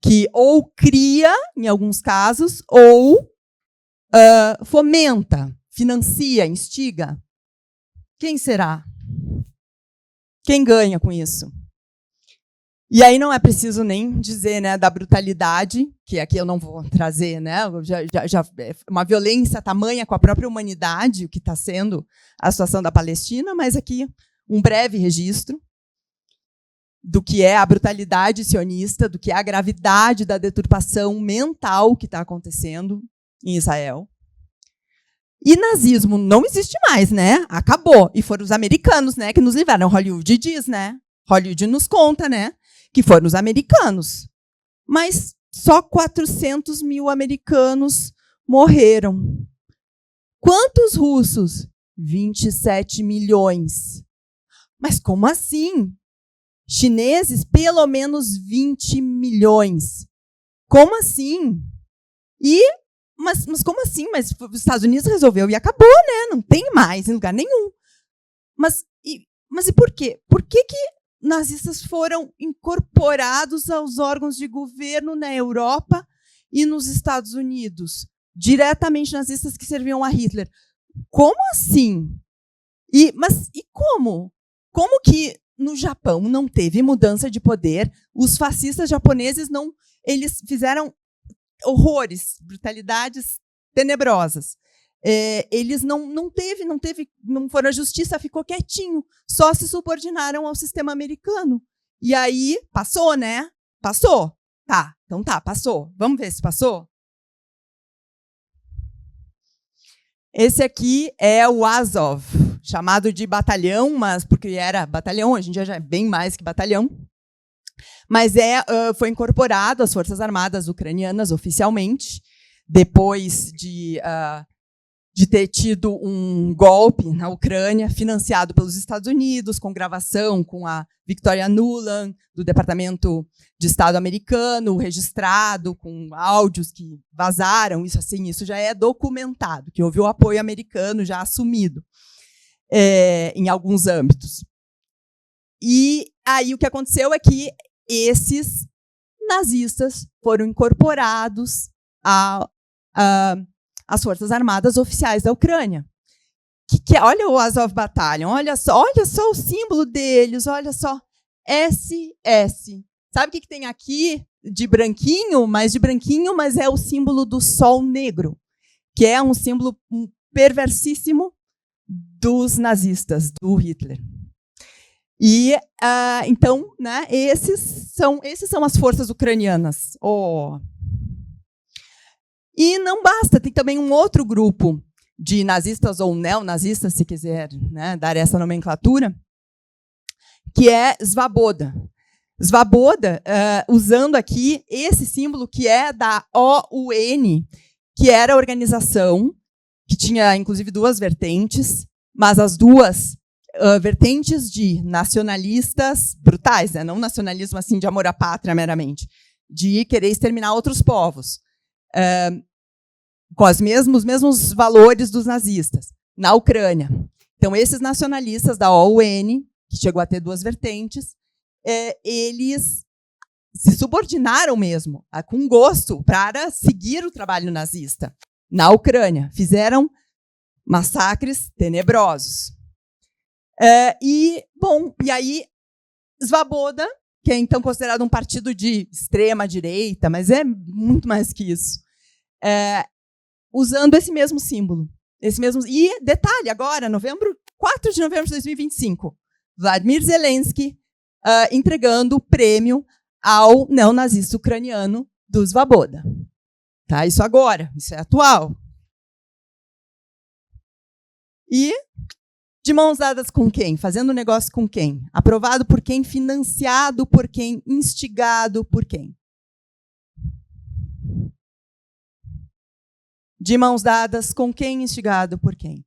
que ou cria, em alguns casos, ou fomenta, financia, instiga? Quem será? Quem ganha com isso? E aí não é preciso nem dizer, né, da brutalidade, que aqui eu não vou trazer, né, já uma violência tamanha com a própria humanidade, o que está sendo a situação da Palestina, mas aqui um breve registro do que é a brutalidade sionista, do que é a gravidade da deturpação mental que está acontecendo em Israel. E nazismo não existe mais, né? Acabou. E foram os americanos, né, que nos livraram. Hollywood diz, né? Hollywood nos conta, né? Que foram os americanos. Mas só 400 mil americanos morreram. Quantos russos? 27 milhões. Mas como assim? Chineses, pelo menos 20 milhões. Como assim? Mas como assim? Mas os Estados Unidos resolveu e acabou, né? Não tem mais em lugar nenhum. Mas e por quê? Por que nazistas foram incorporados aos órgãos de governo na Europa e nos Estados Unidos? Diretamente nazistas que serviam a Hitler. Como assim? Mas como? Como que no Japão não teve mudança de poder? Os fascistas japoneses eles fizeram horrores, brutalidades tenebrosas. Eles não foram à justiça, ficou quietinho, só se subordinaram ao sistema americano. E aí, passou, né? Passou? Tá, então tá, passou. Vamos ver se passou? Esse aqui é o Azov, chamado de batalhão, mas porque era batalhão, hoje em dia já é bem mais que batalhão. Mas foi incorporado às Forças Armadas Ucranianas oficialmente, depois de de ter tido um golpe na Ucrânia, financiado pelos Estados Unidos, com gravação com a Victoria Nuland, do Departamento de Estado americano, registrado, com áudios que vazaram, isso já é documentado, que houve o apoio americano já assumido em alguns âmbitos. E aí o que aconteceu é que esses nazistas foram incorporados às Forças Armadas Oficiais da Ucrânia. Olha o Azov Battalion, olha só o símbolo deles, olha só, SS. Sabe o que tem aqui de branquinho, mas é o símbolo do Sol Negro, que é um símbolo perversíssimo dos nazistas, do Hitler. E então, né, esses são as forças ucranianas. E não basta, tem também um outro grupo de nazistas ou neonazistas, se quiser, né, dar essa nomenclatura, que é Svoboda. Svoboda, usando aqui esse símbolo que é da OUN, que era a organização que tinha, inclusive, duas vertentes, mas as duas vertentes de nacionalistas brutais, né? Não nacionalismo assim de amor à pátria meramente, de querer exterminar outros povos, com os mesmos valores dos nazistas, na Ucrânia. Então, esses nacionalistas da OUN, que chegou a ter duas vertentes, eles se subordinaram mesmo, com gosto, para seguir o trabalho nazista na Ucrânia. Fizeram massacres tenebrosos. E aí, Svoboda, que é então considerado um partido de extrema-direita, mas é muito mais que isso, usando esse mesmo símbolo. E, detalhe, agora, 4 de novembro de 2025, Vladimir Zelensky entregando o prêmio ao neonazista ucraniano do Svoboda. Tá? Isso agora, isso é atual. E de mãos dadas com quem? Fazendo negócio com quem? Aprovado por quem? Financiado por quem? Instigado por quem? De mãos dadas com quem? Instigado por quem?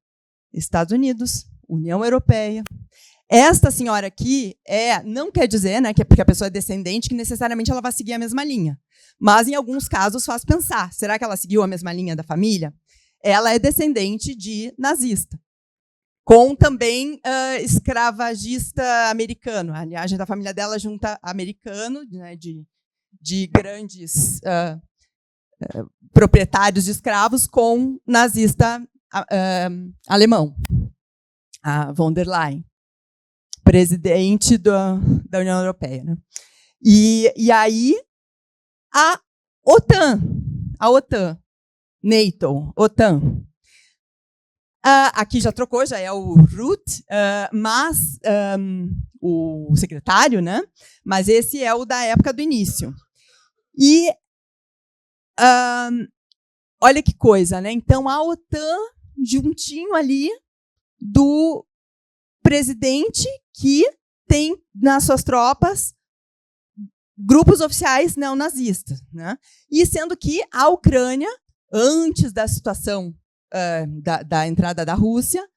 Estados Unidos, União Europeia. Esta senhora aqui não quer dizer, né, que é porque a pessoa é descendente, que necessariamente ela vai seguir a mesma linha. Mas, em alguns casos, faz pensar. Será que ela seguiu a mesma linha da família? Ela é descendente de nazista, com também escravagista americano. A linhagem da família dela junta americano, né, de grandes proprietários de escravos, com nazista alemão, a von der Leyen, presidente da União Europeia. Né? E aí, a OTAN, NATO, OTAN. Aqui já trocou, já é o Rutte, mas o secretário, né? Mas esse é o da época do início. E olha que coisa, né? Então, a OTAN, juntinho ali do presidente que tem nas suas tropas grupos oficiais neonazistas, né? E sendo que a Ucrânia, antes da situação da entrada da Rússia,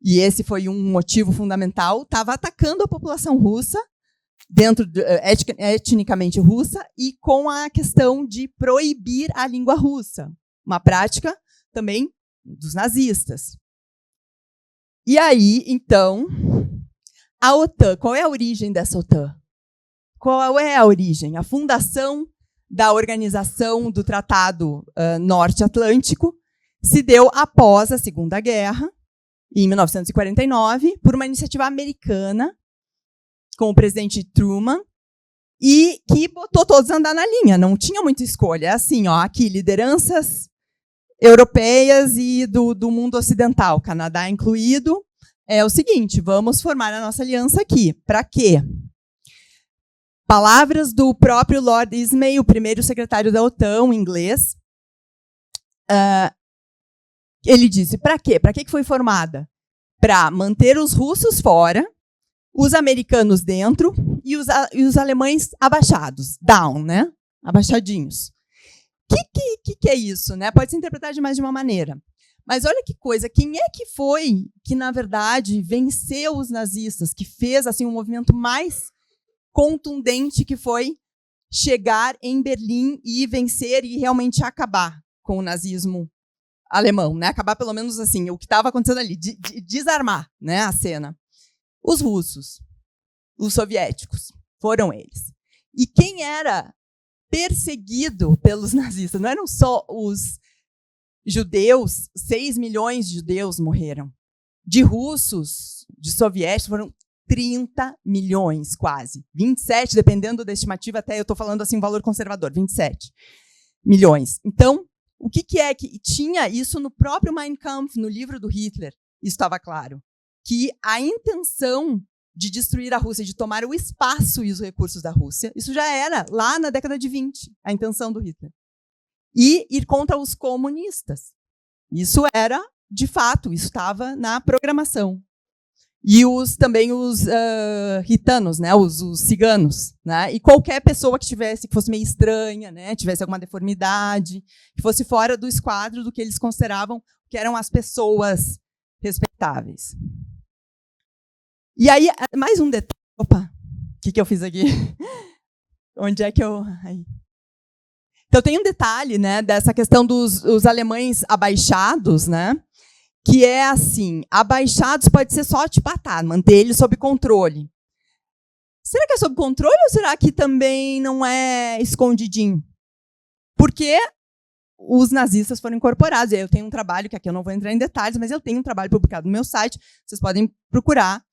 e esse foi um motivo fundamental, estava atacando a população russa, etnicamente russa, e com a questão de proibir a língua russa, uma prática também dos nazistas. E aí, então, a OTAN, qual é a origem dessa OTAN? Qual é a origem? A fundação da Organização do Tratado Norte-Atlântico se deu após a Segunda Guerra, em 1949, por uma iniciativa americana, com o presidente Truman, e que botou todos a andar na linha, não tinha muita escolha. É assim, aqui, lideranças europeias e do mundo ocidental, Canadá incluído, é o seguinte, vamos formar a nossa aliança aqui. Para quê? Palavras do próprio Lord Ismay, o primeiro secretário da OTAN, em inglês. Ele disse, para quê? Para que foi formada? Para manter os russos fora, os americanos dentro e os alemães abaixados, down, né? Abaixadinhos. Que é isso? Né? Pode ser interpretado de mais de uma maneira. Mas olha que coisa, quem é que foi que, na verdade, venceu os nazistas, que fez assim um movimento mais contundente, que foi chegar em Berlim e vencer e realmente acabar com o nazismo alemão, né? Acabar pelo menos assim, o que estava acontecendo ali, desarmar, né, a cena. Os russos, os soviéticos, foram eles. E quem era perseguido pelos nazistas não eram só os judeus, 6 milhões de judeus morreram. De russos, de soviéticos, foram 30 milhões, quase. 27, dependendo da estimativa, até eu estou falando assim um valor conservador, 27 milhões. Então, o que é que tinha isso no próprio Mein Kampf, no livro do Hitler? Isso estava claro. Que a intenção de destruir a Rússia, de tomar o espaço e os recursos da Rússia, isso já era lá na década de 20, a intenção do Hitler. E ir contra os comunistas. Isso era, de fato, isso estava na programação. E também os gitanos, né, os ciganos, né, e qualquer pessoa que fosse meio estranha, né, tivesse alguma deformidade, que fosse fora do esquadro do que eles consideravam que eram as pessoas respeitáveis. E aí, mais um detalhe. Opa, o que eu fiz aqui? Onde é que eu... Aí. Então, tem um detalhe, né, dessa questão dos alemães abaixados, né, que é assim, abaixados pode ser só tipo, manter eles sob controle. Será que é sob controle ou será que também não é escondidinho? Porque os nazistas foram incorporados. Eu tenho um trabalho, que aqui eu não vou entrar em detalhes, mas eu tenho um trabalho publicado no meu site, vocês podem procurar,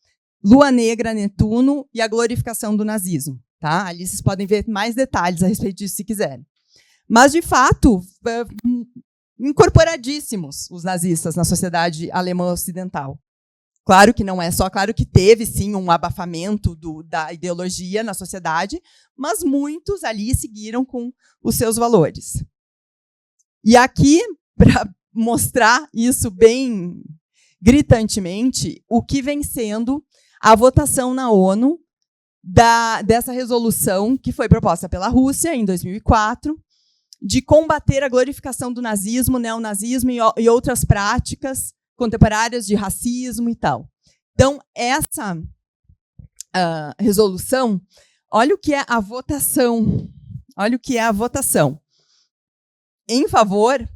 Lua Negra, Netuno e a glorificação do nazismo. Tá? Ali vocês podem ver mais detalhes a respeito disso, se quiserem. Mas, de fato, incorporadíssimos os nazistas na sociedade alemã ocidental. Claro que não é só, claro que teve, sim, um abafamento da ideologia na sociedade, mas muitos ali seguiram com os seus valores. E aqui, para mostrar isso bem gritantemente, o que vem sendo a votação na ONU dessa resolução que foi proposta pela Rússia em 2004, de combater a glorificação do nazismo, neonazismo e outras práticas contemporâneas de racismo e tal. Então, essa resolução, olha o que é a votação. Olha o que é a votação. Em favor,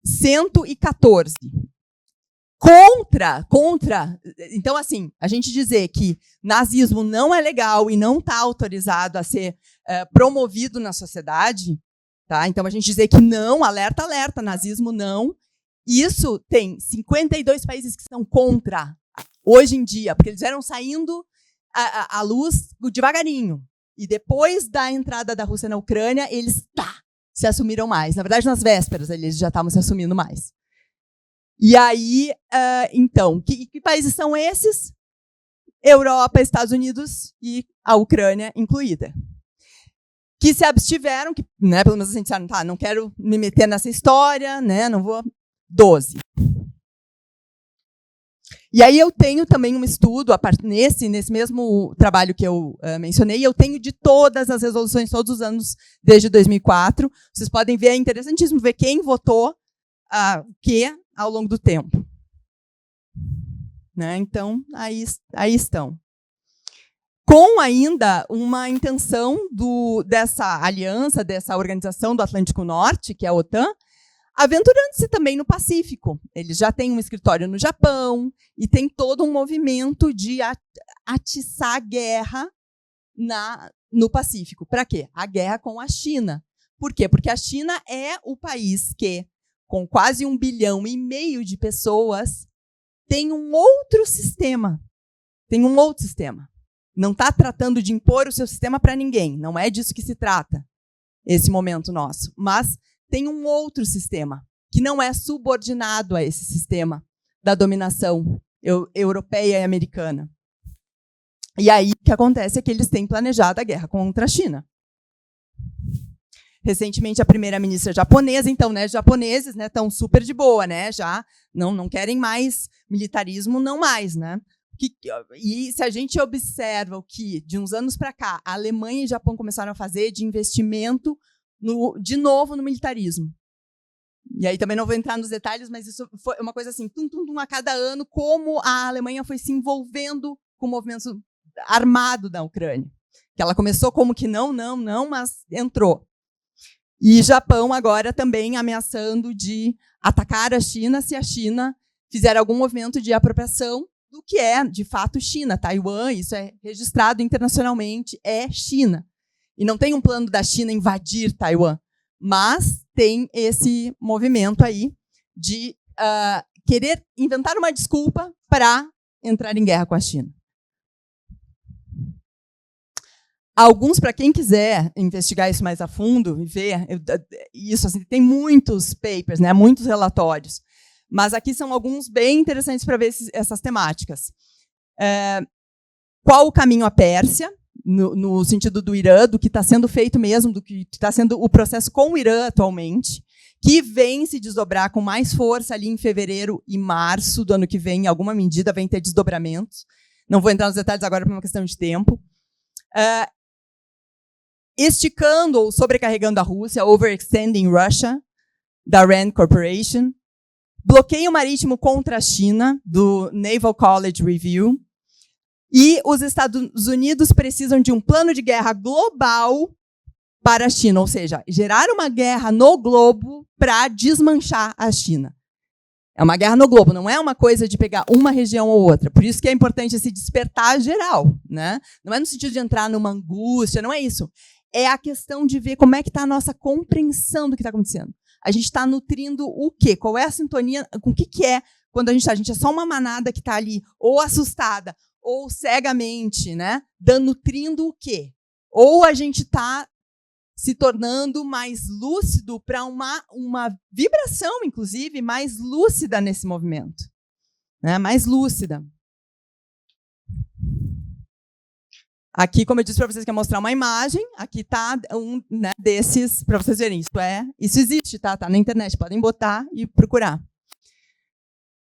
114. Contra. Então, assim, a gente dizer que nazismo não é legal e não está autorizado a ser promovido na sociedade, tá? Então, a gente dizer que não, alerta, alerta, nazismo não. Isso tem 52 países que são contra, hoje em dia, porque eles eram saindo à luz devagarinho. E depois da entrada da Rússia na Ucrânia, eles se assumiram mais. Na verdade, nas vésperas, eles já estavam se assumindo mais. E aí, então, que países são esses? Europa, Estados Unidos e a Ucrânia incluída. Que se abstiveram, que, né, pelo menos a gente disseram, não quero me meter nessa história, né, não vou... 12. E aí eu tenho também um estudo, nesse mesmo trabalho que eu mencionei, eu tenho de todas as resoluções, todos os anos, desde 2004. Vocês podem ver, é interessantíssimo ver quem votou o que ao longo do tempo. Né? Então, aí estão. Com ainda uma intenção dessa aliança, dessa organização do Atlântico Norte, que é a OTAN, aventurando-se também no Pacífico. Eles já têm um escritório no Japão e tem todo um movimento de atiçar a guerra no Pacífico. Para quê? A guerra com a China. Por quê? Porque a China é o país que, com quase 1,5 bilhão de pessoas, tem um outro sistema. Tem um outro sistema. Não está tratando de impor o seu sistema para ninguém. Não é disso que se trata, esse momento nosso. Mas tem um outro sistema, que não é subordinado a esse sistema da dominação europeia e americana. E aí, o que acontece é que eles têm planejado a guerra contra a China. Recentemente, a primeira-ministra japonesa, então, né, japoneses estão super de boa, né, já não querem mais militarismo, não mais. Né? E se a gente observa o que, de uns anos para cá, a Alemanha e o Japão começaram a fazer de investimento de novo no militarismo. E aí também não vou entrar nos detalhes, mas isso foi uma coisa assim, a cada ano, como a Alemanha foi se envolvendo com o movimento armado da Ucrânia. Que ela começou como que não, mas entrou. E Japão agora também ameaçando de atacar a China se a China fizer algum movimento de apropriação do que é, de fato, China. Taiwan, isso é registrado internacionalmente, é China. E não tem um plano da China invadir Taiwan, mas tem esse movimento aí de querer inventar uma desculpa para entrar em guerra com a China. Alguns, para quem quiser investigar isso mais a fundo e ver isso, assim, tem muitos papers, né, muitos relatórios, mas aqui são alguns bem interessantes para ver essas temáticas. Qual o caminho à Pérsia, no sentido do Irã, do que está sendo feito mesmo, do que está sendo o processo com o Irã atualmente, que vem se desdobrar com mais força ali em fevereiro e março do ano que vem, em alguma medida vem ter desdobramentos. Não vou entrar nos detalhes agora por uma questão de tempo. Esticando ou sobrecarregando a Rússia, overextending Russia, da RAND Corporation. Bloqueio marítimo contra a China, do Naval College Review. E os Estados Unidos precisam de um plano de guerra global para a China, ou seja, gerar uma guerra no globo para desmanchar a China. É uma guerra no globo, não é uma coisa de pegar uma região ou outra. Por isso que é importante esse despertar geral, né? Não é no sentido de entrar numa angústia, não é isso. É a questão de ver como é que está a nossa compreensão do que está acontecendo. A gente está nutrindo o quê? Qual é a sintonia? Com o que é quando a gente é só uma manada que está ali, ou assustada, ou cegamente, né? Nutrindo o quê? Ou a gente está se tornando mais lúcido para uma vibração, inclusive, mais lúcida nesse movimento. Né? Mais lúcida. Aqui, como eu disse para vocês, que é mostrar uma imagem. Aqui está um, né, desses, para vocês verem. Isso existe, tá? Tá na internet, podem botar e procurar.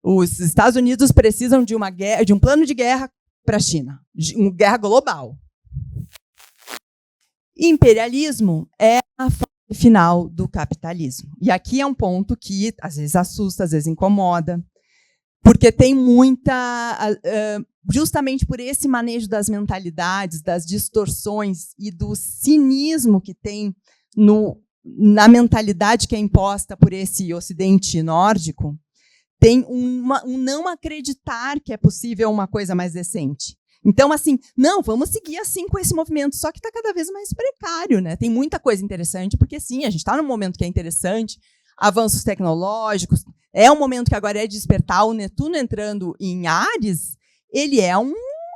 Os Estados Unidos precisam de um plano de guerra para a China. Uma guerra global. Imperialismo é a fase final do capitalismo. E aqui é um ponto que às vezes assusta, às vezes incomoda, porque tem muita... justamente por esse manejo das mentalidades, das distorções e do cinismo que tem na mentalidade que é imposta por esse ocidente nórdico, tem um não acreditar que é possível uma coisa mais decente. Então, assim, não, vamos seguir assim com esse movimento, só que está cada vez mais precário, né? Tem muita coisa interessante, porque sim, a gente está num momento que é interessante, avanços tecnológicos, é um momento que agora é despertar, o Netuno entrando em Áries, ele é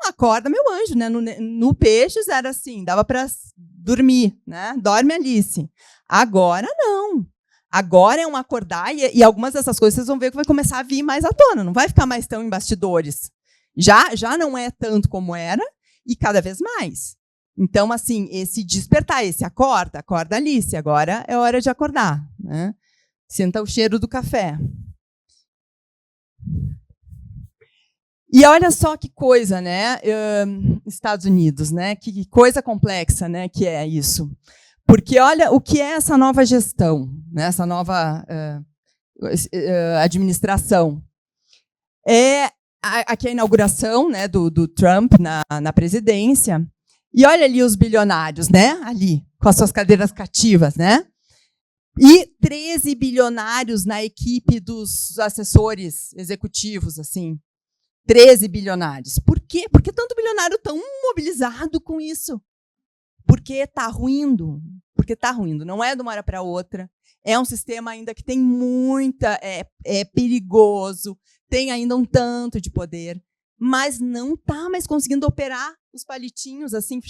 acorda meu anjo, né? No Peixes era assim, dava para dormir, né? Dorme, Alice. Agora não. Agora é um acordar e algumas dessas coisas vocês vão ver que vai começar a vir mais à tona, não vai ficar mais tão em bastidores. Já não é tanto como era e cada vez mais. Então, assim, esse despertar, esse acorda, Alice, agora é hora de acordar, né? Sinta o cheiro do café. E olha só que coisa, né? Estados Unidos, né? Que coisa complexa, né? Que é isso. Porque olha o que é essa nova gestão, né? Essa nova administração. Aqui a inauguração, né, do Trump na presidência. E olha ali os bilionários, né? Ali, com as suas cadeiras cativas, né? E 13 bilionários na equipe dos assessores executivos, assim. 13 bilionários. Por quê? Por que tanto bilionário tão mobilizado com isso? Porque está ruindo. Porque está ruindo. Não é de uma hora para outra. É um sistema ainda que tem muita... É perigoso. Tem ainda um tanto de poder. Mas não está mais conseguindo operar os palitinhos, assim,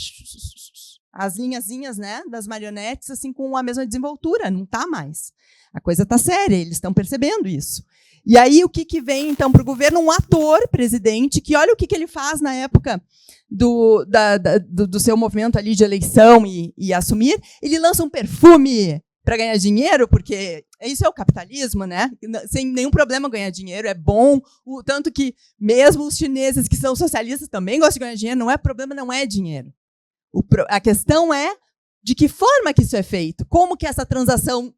as linhazinhas, né, das marionetes, assim, com a mesma desenvoltura. Não está mais. A coisa está séria. Eles estão percebendo isso. E aí, o que vem, então, para o governo? Um ator presidente, que olha o que ele faz na época do seu movimento ali de eleição e assumir, ele lança um perfume para ganhar dinheiro, porque isso é o capitalismo, né? Sem nenhum problema ganhar dinheiro, é bom, tanto que mesmo os chineses que são socialistas também gostam de ganhar dinheiro, não é problema, não é dinheiro. A questão é de que forma que isso é feito, como que essa transação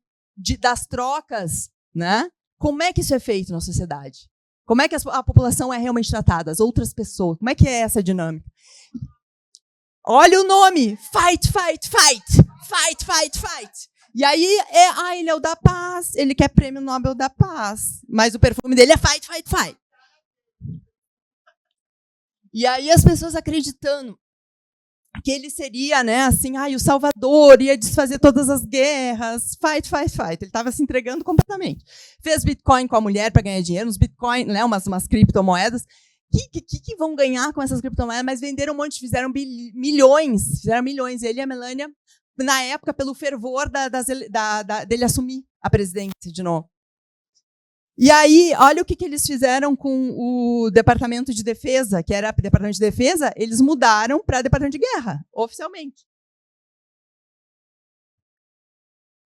das trocas né? Como é que isso é feito na sociedade? Como é que a população é realmente tratada? As outras pessoas? Como é que é essa dinâmica? Olha o nome! Fight, fight, fight! Fight, fight, fight! E aí, ele é o da paz, ele quer prêmio Nobel da paz. Mas o perfume dele é fight, fight, fight. E aí as pessoas acreditando que ele seria, né, assim, o salvador, ia desfazer todas as guerras, fight, fight, fight. Ele estava se entregando completamente. Fez Bitcoin com a mulher para ganhar dinheiro, uns Bitcoin, né, umas criptomoedas. Que vão ganhar com essas criptomoedas? Mas venderam um monte, fizeram milhões. E ele e a Melania, na época, pelo fervor dele assumir a presidência de novo. E aí, olha o que eles fizeram com o Departamento de Defesa, que era o Departamento de Defesa, eles mudaram para Departamento de Guerra, oficialmente.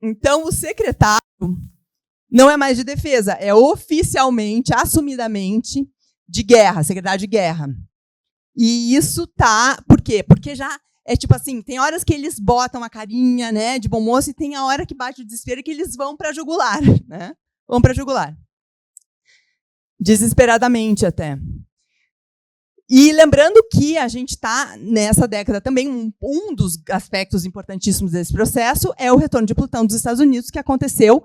Então, o secretário não é mais de defesa, é oficialmente, assumidamente, de guerra, secretário de guerra. E isso tá... Por quê? Porque já é tipo assim, tem horas que eles botam a carinha, né, de bom moço, e tem a hora que bate o desespero que eles vão para a jugular, né? Vão para a jugular. Desesperadamente até. E lembrando que a gente está nessa década também, um dos aspectos importantíssimos desse processo é o retorno de Plutão dos Estados Unidos, que aconteceu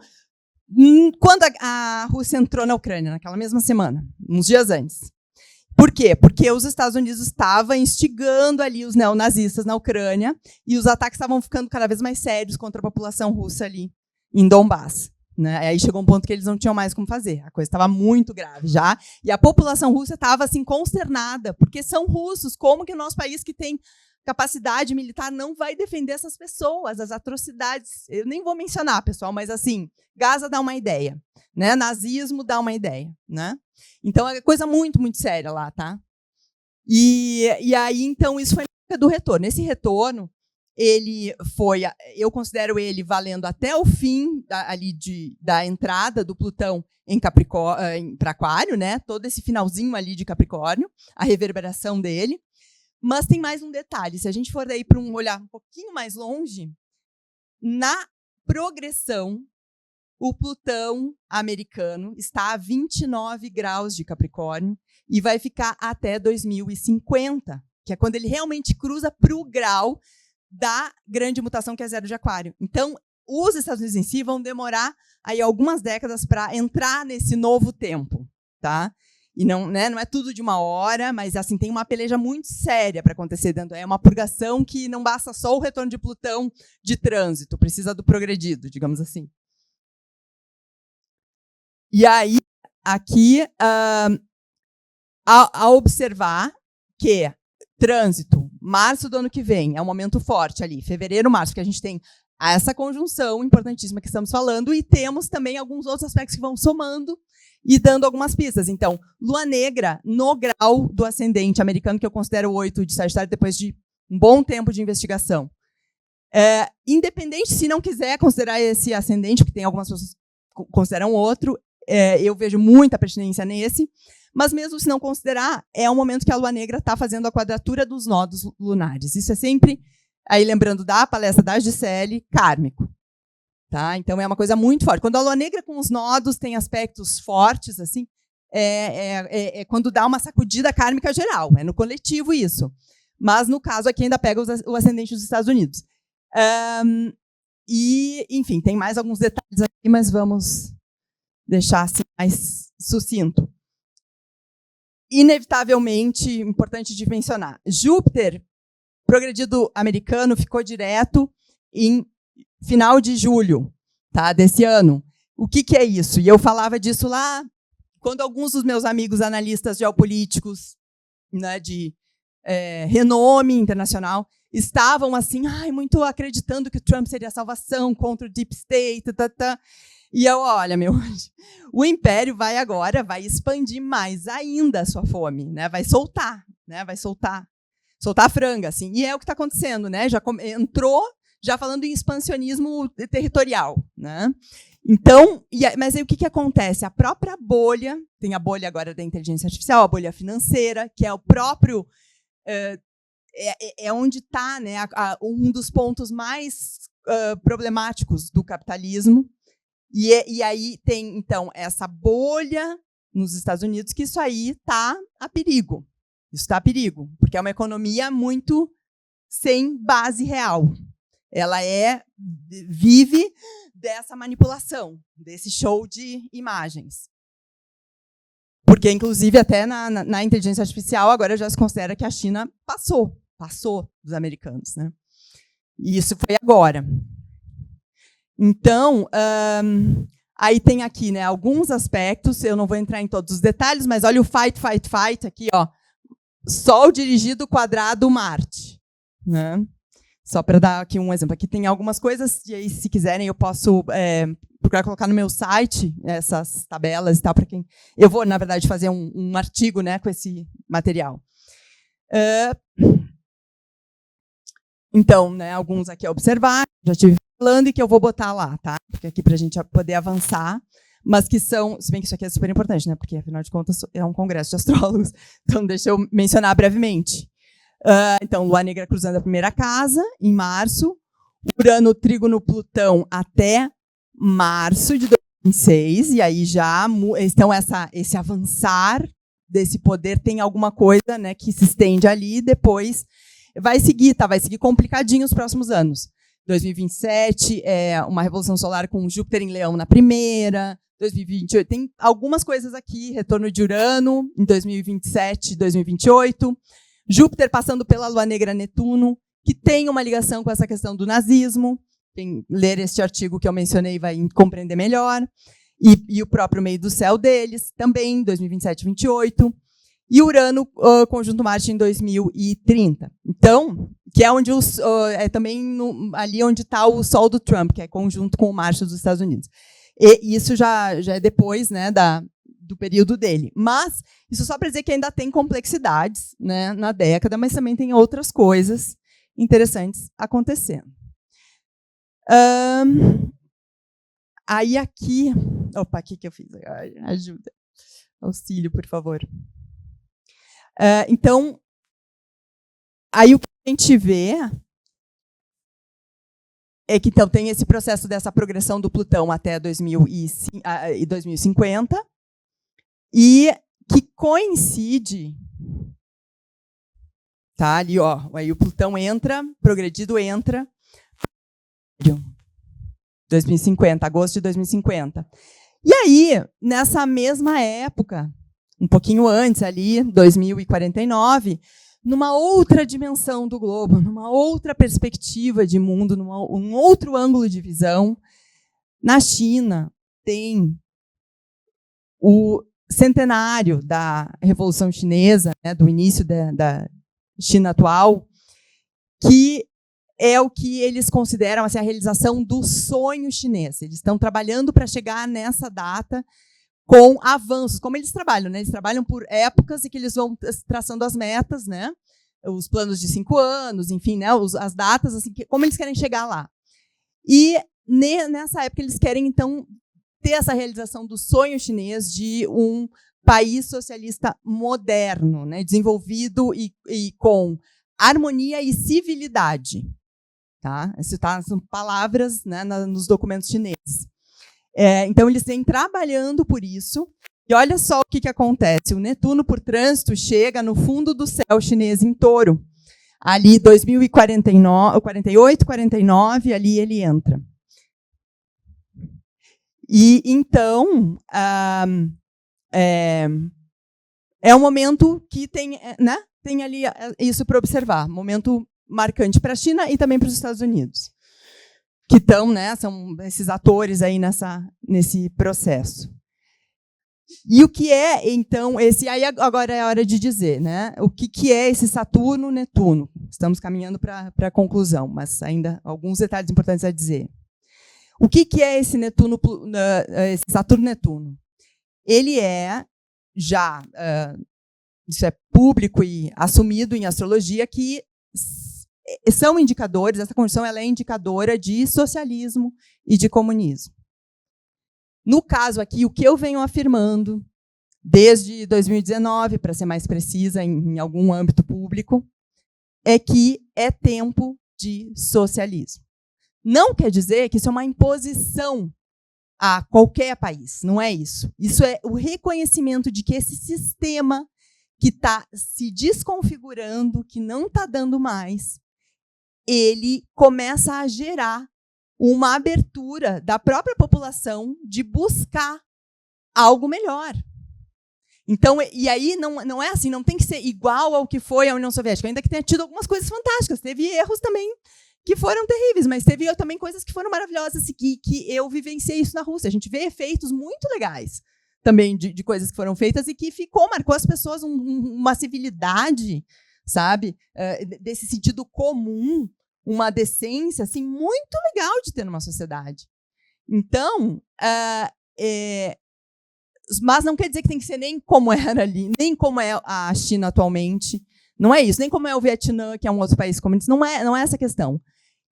quando a Rússia entrou na Ucrânia, naquela mesma semana, uns dias antes. Por quê? Porque os Estados Unidos estavam instigando ali os neonazistas na Ucrânia e os ataques estavam ficando cada vez mais sérios contra a população russa ali em Donbass. Né? Aí chegou um ponto que eles não tinham mais como fazer. A coisa estava muito grave já. E a população russa estava assim, consternada, porque são russos. Como que o nosso país, que tem capacidade militar, não vai defender essas pessoas, as atrocidades? Eu nem vou mencionar, pessoal, mas assim, Gaza dá uma ideia. Né? Nazismo dá uma ideia. Né? Então, é coisa muito, muito séria lá. Tá? E aí, então, isso foi na época do retorno. Esse retorno, ele foi, eu considero ele valendo até o fim da entrada do Plutão para Aquário, né? Todo esse finalzinho ali de Capricórnio, a reverberação dele. Mas tem mais um detalhe, se a gente for daí para olhar um pouquinho mais longe, na progressão, o Plutão americano está a 29 graus de Capricórnio e vai ficar até 2050, que é quando ele realmente cruza para o grau da grande mutação, que é 0 de Aquário. Então, os Estados Unidos em si vão demorar aí algumas décadas para entrar nesse novo tempo. Tá? E não, né, não é tudo de uma hora, mas assim, tem uma peleja muito séria para acontecer dentro. É uma purgação que não basta só o retorno de Plutão de trânsito, precisa do progredido, digamos assim. E aí, aqui, a observar que trânsito, março do ano que vem, é um momento forte ali, fevereiro, março, que a gente tem essa conjunção importantíssima que estamos falando, e temos também alguns outros aspectos que vão somando e dando algumas pistas. Então, lua negra no grau do ascendente americano, que eu considero 8 de Sagitário, depois de um bom tempo de investigação. Independente, se não quiser considerar esse ascendente, porque tem algumas pessoas que consideram outro, eu vejo muita pertinência nesse, mas mesmo se não considerar, é um momento que a lua negra está fazendo a quadratura dos nodos lunares. Isso é sempre, aí lembrando da palestra da Gisele, kármico. Tá? Então é uma coisa muito forte. Quando a lua negra com os nodos tem aspectos fortes, assim, é quando dá uma sacudida kármica geral, é no coletivo isso. Mas no caso aqui ainda pega o ascendente dos Estados Unidos. E, enfim, tem mais alguns detalhes aqui, mas vamos deixar assim mais sucinto. Inevitavelmente, importante de mencionar, Júpiter, progredido americano, ficou direto em final de julho, tá, desse ano. O que é isso? E eu falava disso lá, quando alguns dos meus amigos analistas geopolíticos, né, de renome internacional, estavam assim, muito acreditando que o Trump seria a salvação contra o Deep State, E eu, olha, o império vai expandir mais ainda a sua fome, né? Vai soltar a franga, assim. E é o que está acontecendo, né? Já entrou, já falando em expansionismo territorial, né? Então, mas aí o que acontece? A própria bolha, tem a bolha agora da inteligência artificial, a bolha financeira, que é o próprio onde está, né, um dos pontos mais problemáticos do capitalismo. E aí tem, então, essa bolha nos Estados Unidos, que isso aí está a perigo. Isso está a perigo, porque é uma economia muito sem base real. Ela vive dessa manipulação, desse show de imagens. Porque, inclusive, até na inteligência artificial, agora já se considera que a China passou dos americanos, né? E isso foi agora. Então, aí tem aqui, né, alguns aspectos, eu não vou entrar em todos os detalhes, mas olha o fight aqui, ó. Sol dirigido, quadrado, Marte. Né? Só para dar aqui um exemplo. Aqui tem algumas coisas, e aí, se quiserem, eu posso procurar colocar no meu site essas tabelas e tal, para quem. Eu vou, na verdade, fazer um artigo, né, com esse material. Então, né, alguns aqui a observar, já estive falando e que eu vou botar lá, tá? Porque aqui para a gente poder avançar, mas que são, se bem que isso aqui é super importante, né? Porque, afinal de contas, é um congresso de astrólogos, então deixa eu mencionar brevemente. Então, Lua Negra cruzando a primeira casa, em março, Urano trígono Plutão até março de 2026, e aí já, então, esse avançar desse poder tem alguma coisa, né, que se estende ali, e depois vai seguir, tá? Vai seguir complicadinho os próximos anos. 2027 é uma revolução solar com Júpiter em Leão na primeira, 2028 tem algumas coisas aqui, retorno de Urano em 2027, 2028, Júpiter passando pela Lua Negra Netuno, que tem uma ligação com essa questão do nazismo. Quem ler este artigo que eu mencionei vai compreender melhor. E o próprio meio do céu deles, também, 2027 e 2028. E Urano, conjunto Marte, em 2030. Então, que é onde é também ali onde está o Sol do Trump, que é conjunto com o Marte dos Estados Unidos. E isso já é depois, né, do período dele. Mas isso só para dizer que ainda tem complexidades, né, na década, mas também tem outras coisas interessantes acontecendo. Aí aqui... Opa, o que eu fiz? Ajuda. Auxílio, por favor. Então, aí o que a gente vê é que então, tem esse processo dessa progressão do Plutão até 2050, e que coincide, tá ali, ó, aí o Plutão entra, progredido entra, 2050, agosto de 2050. E aí, nessa mesma época, um pouquinho antes ali, 2049, numa outra dimensão do globo, numa outra perspectiva de mundo, um outro ângulo de visão, na China tem o centenário da Revolução Chinesa, né, do início da China atual, que é o que eles consideram assim, a realização do sonho chinês. Eles estão trabalhando para chegar nessa data com avanços. Como eles trabalham, né? Eles trabalham por épocas e que eles vão traçando as metas, né? Os planos de 5 anos, enfim, né? As datas, assim, como eles querem chegar lá. E nessa época eles querem, então, ter essa realização do sonho chinês de um país socialista moderno, né, desenvolvido e com harmonia e civilidade. Tá? Essas são palavras, né, nos documentos chineses. Então, eles vêm trabalhando por isso. E olha só o que acontece. O Netuno, por trânsito, chega no fundo do céu chinês em Touro. Ali, 2048, 49, ali ele entra. E, então, é um momento que tem, né, tem ali isso para observar. Momento marcante para a China e também para os Estados Unidos. Que estão, né, são esses atores aí nesse processo. E o que é, então, aí agora é a hora de dizer, né, o que é esse Saturno-Netuno? Estamos caminhando para a conclusão, mas ainda alguns detalhes importantes a dizer. O que é esse esse Saturno-Netuno? Ele é já, isso é público e assumido em astrologia, que são indicadores, essa condição ela é indicadora de socialismo e de comunismo. No caso aqui, o que eu venho afirmando, desde 2019, para ser mais precisa, em algum âmbito público, é que é tempo de socialismo. Não quer dizer que isso é uma imposição a qualquer país, não é isso. Isso é o reconhecimento de que esse sistema que está se desconfigurando, que não está dando mais, ele começa a gerar uma abertura da própria população de buscar algo melhor. Então, e aí não é assim, não tem que ser igual ao que foi a União Soviética, ainda que tenha tido algumas coisas fantásticas, teve erros também que foram terríveis, mas teve também coisas que foram maravilhosas e que eu vivenciei isso na Rússia. A gente vê efeitos muito legais também de coisas que foram feitas e que marcou as pessoas uma civilidade, sabe? Desse sentido comum, uma decência assim, muito legal de ter numa sociedade. Então, mas não quer dizer que tem que ser nem como era ali, nem como é a China atualmente. Não é isso, nem como é o Vietnã, que é um outro país comunista. Não é essa a questão.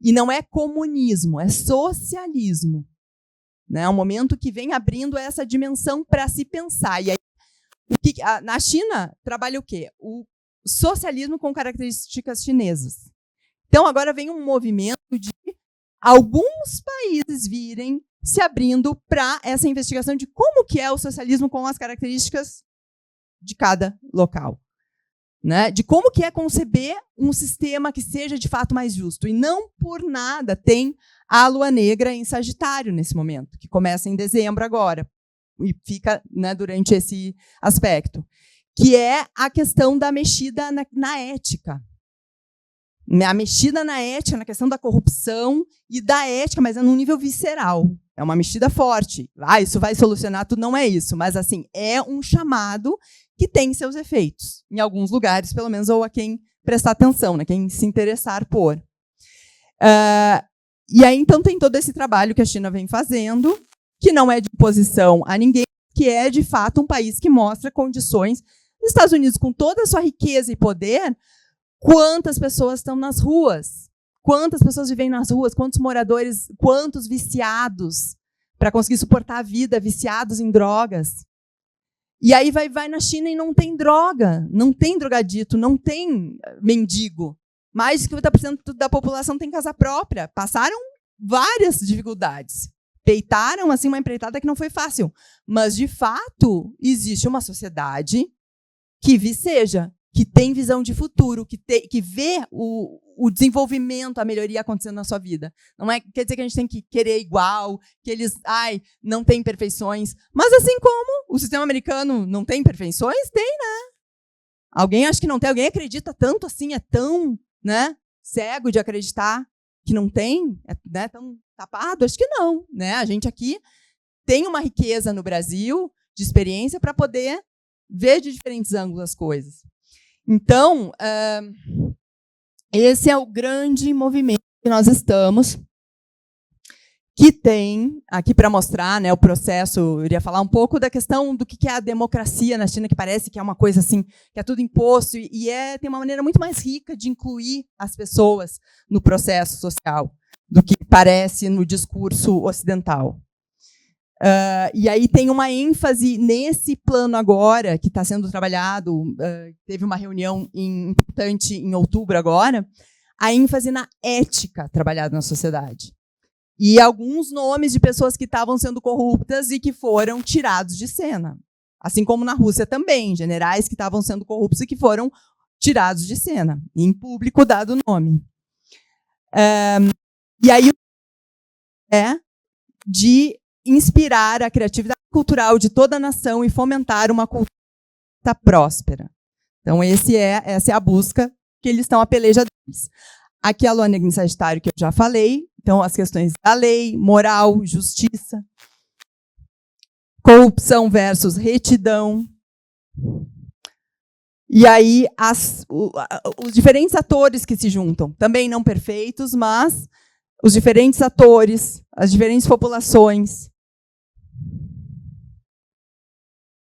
E não é comunismo, é socialismo. Né? É um momento que vem abrindo essa dimensão para se pensar. E aí, na China, trabalha o quê? O socialismo com características chinesas. Então, agora vem um movimento de alguns países virem se abrindo para essa investigação de como que é o socialismo com as características de cada local. Né? De como que é conceber um sistema que seja de fato mais justo. E não por nada tem a Lua Negra em Sagitário nesse momento, que começa em dezembro agora, e fica, né, durante esse aspecto, que é a questão da mexida na ética. A mexida na ética, na questão da corrupção e da ética, mas é num nível visceral. É uma mexida forte. Isso vai solucionar tudo, não é isso. Mas assim, é um chamado que tem seus efeitos, em alguns lugares, pelo menos, ou a quem prestar atenção, né, quem se interessar por. E aí, então, tem todo esse trabalho que a China vem fazendo, que não é de oposição a ninguém, que é, de fato, um país que mostra condições. Os Estados Unidos, com toda a sua riqueza e poder, quantas pessoas estão nas ruas? Quantas pessoas vivem nas ruas? Quantos moradores, quantos viciados para conseguir suportar a vida, viciados em drogas? E aí vai na China e não tem droga, não tem drogadito, não tem mendigo. Mais de 50% da população tem casa própria. Passaram várias dificuldades. Peitaram assim, uma empreitada que não foi fácil. Mas, de fato, existe uma sociedade que viceja, que tem visão de futuro, que vê o desenvolvimento, a melhoria acontecendo na sua vida. Não quer dizer que a gente tem que querer igual, que eles não têm imperfeições. Mas assim como o sistema americano não tem imperfeições, tem, né? Alguém acha que não tem, alguém acredita tanto assim, é tão, né, cego de acreditar que não tem, né, tão tapado? Acho que não. Né? A gente aqui tem uma riqueza no Brasil de experiência para poder ver de diferentes ângulos as coisas. Então, esse é o grande movimento que nós estamos, que tem, aqui para mostrar, né, o processo, eu iria falar um pouco da questão do que é a democracia na China, que parece que é uma coisa assim, que é tudo imposto, e tem uma maneira muito mais rica de incluir as pessoas no processo social, do que parece no discurso ocidental. E aí tem uma ênfase nesse plano agora, que está sendo trabalhado, teve uma reunião importante em outubro agora, a ênfase na ética trabalhada na sociedade. E alguns nomes de pessoas que estavam sendo corruptas e que foram tirados de cena. Assim como na Rússia também, generais que estavam sendo corruptos e que foram tirados de cena, em público dado o nome. E aí é de inspirar a criatividade cultural de toda a nação e fomentar uma cultura próspera. Então, essa é a busca que eles estão a peleja deles. Aqui a Lua Negra em Sagitário, que eu já falei. Então, as questões da lei, moral, justiça, corrupção versus retidão. E aí, os diferentes atores que se juntam, também não perfeitos, mas os diferentes atores, as diferentes populações.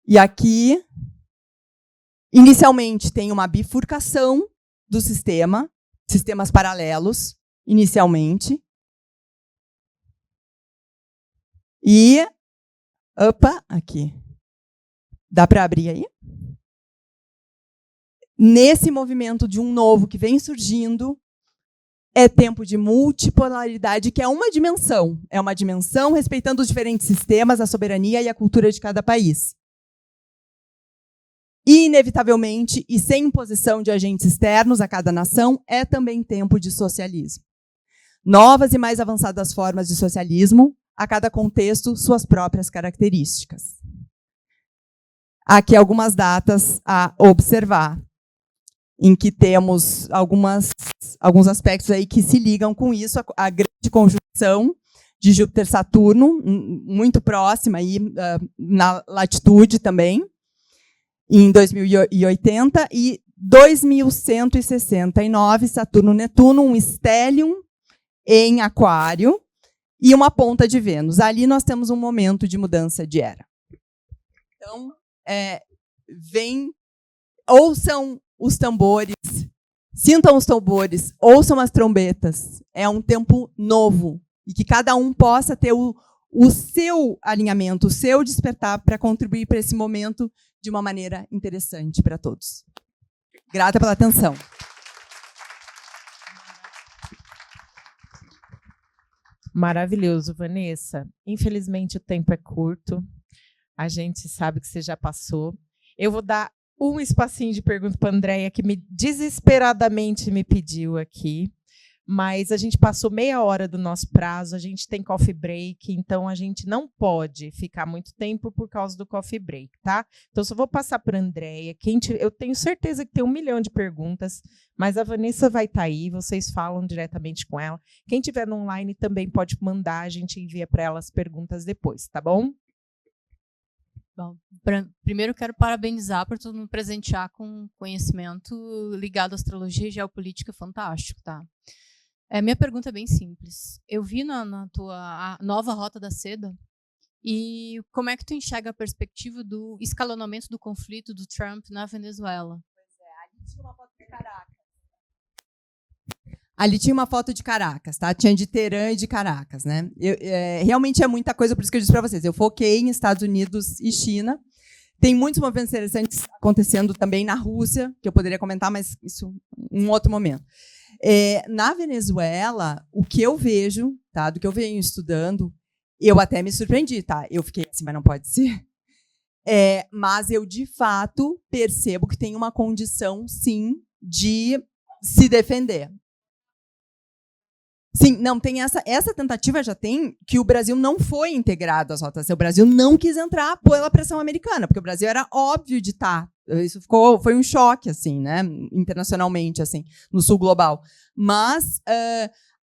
E aqui, inicialmente, tem uma bifurcação do sistema, sistemas paralelos, inicialmente. E, aqui. Dá para abrir aí? Nesse movimento de um novo que vem surgindo, É tempo de multipolaridade, que é uma dimensão respeitando os diferentes sistemas, a soberania e a cultura de cada país. E, inevitavelmente, e sem imposição de agentes externos a cada nação, é também tempo de socialismo. Novas e mais avançadas formas de socialismo, a cada contexto, suas próprias características. Aqui algumas datas a observar, em que temos alguns aspectos aí que se ligam com isso, a grande conjunção de Júpiter-Saturno, muito próxima, aí, na latitude também, em 2080, e 2169, Saturno-Netuno, um stellium em Aquário, e uma ponta de Vênus. Ali nós temos um momento de mudança de era. Então, ouçam os tambores, sintam os tambores, ouçam as trombetas. É um tempo novo e que cada um possa ter o seu alinhamento, o seu despertar para contribuir para esse momento de uma maneira interessante para todos. Grata pela atenção. Maravilhoso, Vanessa. Infelizmente o tempo é curto. A gente sabe que você já passou. Eu vou dar um espacinho de pergunta para a Andréia, que desesperadamente me pediu aqui, mas a gente passou meia hora do nosso prazo, a gente tem coffee break, então a gente não pode ficar muito tempo por causa do coffee break, tá? Então, só vou passar para a Andréia. Eu tenho certeza que tem 1 milhão de perguntas, mas a Vanessa vai estar aí, vocês falam diretamente com ela. Quem tiver no online também pode mandar, a gente envia para ela as perguntas depois, tá bom? Bom, primeiro quero parabenizar por tu me presentear com conhecimento ligado à astrologia e geopolítica fantástico, tá? Minha pergunta é bem simples. Eu vi na tua nova Rota da Seda, e como é que tu enxerga a perspectiva do escalonamento do conflito do Trump na Venezuela? Pois é, ali tinha uma foto de Caracas. Ali tinha uma foto de Caracas, tá? Tinha de Teherã e de Caracas, né? Realmente é muita coisa, por isso que eu disse para vocês. Eu foquei em Estados Unidos e China. Tem muitos movimentos interessantes acontecendo também na Rússia, que eu poderia comentar, mas isso em um outro momento. Na Venezuela, o que eu vejo, tá? Do que eu venho estudando, eu até me surpreendi, tá? Eu fiquei assim, mas não pode ser. Mas eu, de fato, percebo que tem uma condição, sim, de se defender. Sim, não, tem essa tentativa já tem, que o Brasil não foi integrado às rotas. O Brasil não quis entrar pela pressão americana, porque o Brasil era óbvio de estar. Isso foi um choque, assim, né, internacionalmente, assim, no sul global. Mas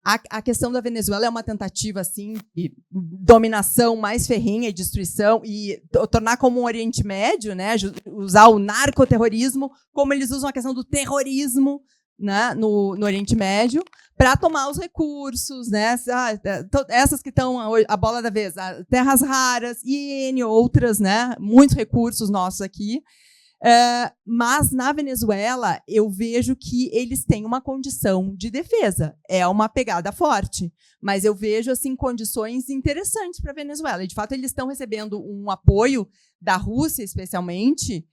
a questão da Venezuela é uma tentativa, assim, de dominação mais ferrenha e destruição, e tornar como um Oriente Médio, né, usar o narcoterrorismo, como eles usam a questão do terrorismo, né, no Oriente Médio, para tomar os recursos, né, essas que estão a bola da vez, terras raras e N outras, né, muitos recursos nossos aqui. Mas na Venezuela eu vejo que eles têm uma condição de defesa, é uma pegada forte, mas eu vejo assim condições interessantes para a Venezuela, e de fato eles estão recebendo um apoio da Rússia, especialmente,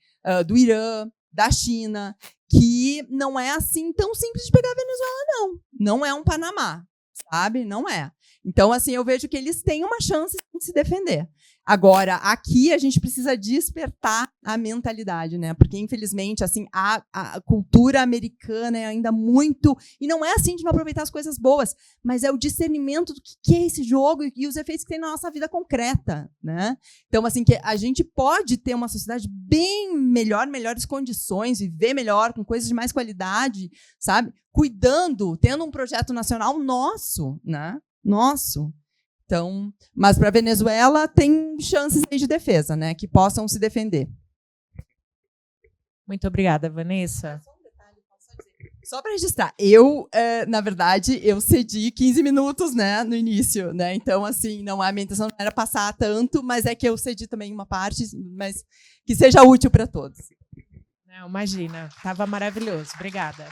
do Irã, da China, que não é assim tão simples de pegar a Venezuela, não é um Panamá, sabe? Não é. Então, assim, eu vejo que eles têm uma chance de se defender. Agora, aqui a gente precisa despertar a mentalidade, né? Porque, infelizmente, assim, a cultura americana é ainda muito... E não é assim de não aproveitar as coisas boas, mas é o discernimento do que é esse jogo e os efeitos que tem na nossa vida concreta, né? Então, assim, que a gente pode ter uma sociedade bem melhor, melhores condições, viver melhor, com coisas de mais qualidade, sabe? Cuidando, tendo um projeto nacional nosso, né? Nosso. Então, mas para a Venezuela tem chances aí de defesa, né, que possam se defender. Muito obrigada, Vanessa. Só um detalhe, posso dizer? Só para registrar, eu, na verdade, eu cedi 15 minutos, né, no início, né, então, assim, a minha intenção não era passar tanto, mas é que eu cedi também uma parte, mas que seja útil para todos. Não, imagina, estava maravilhoso. Obrigada.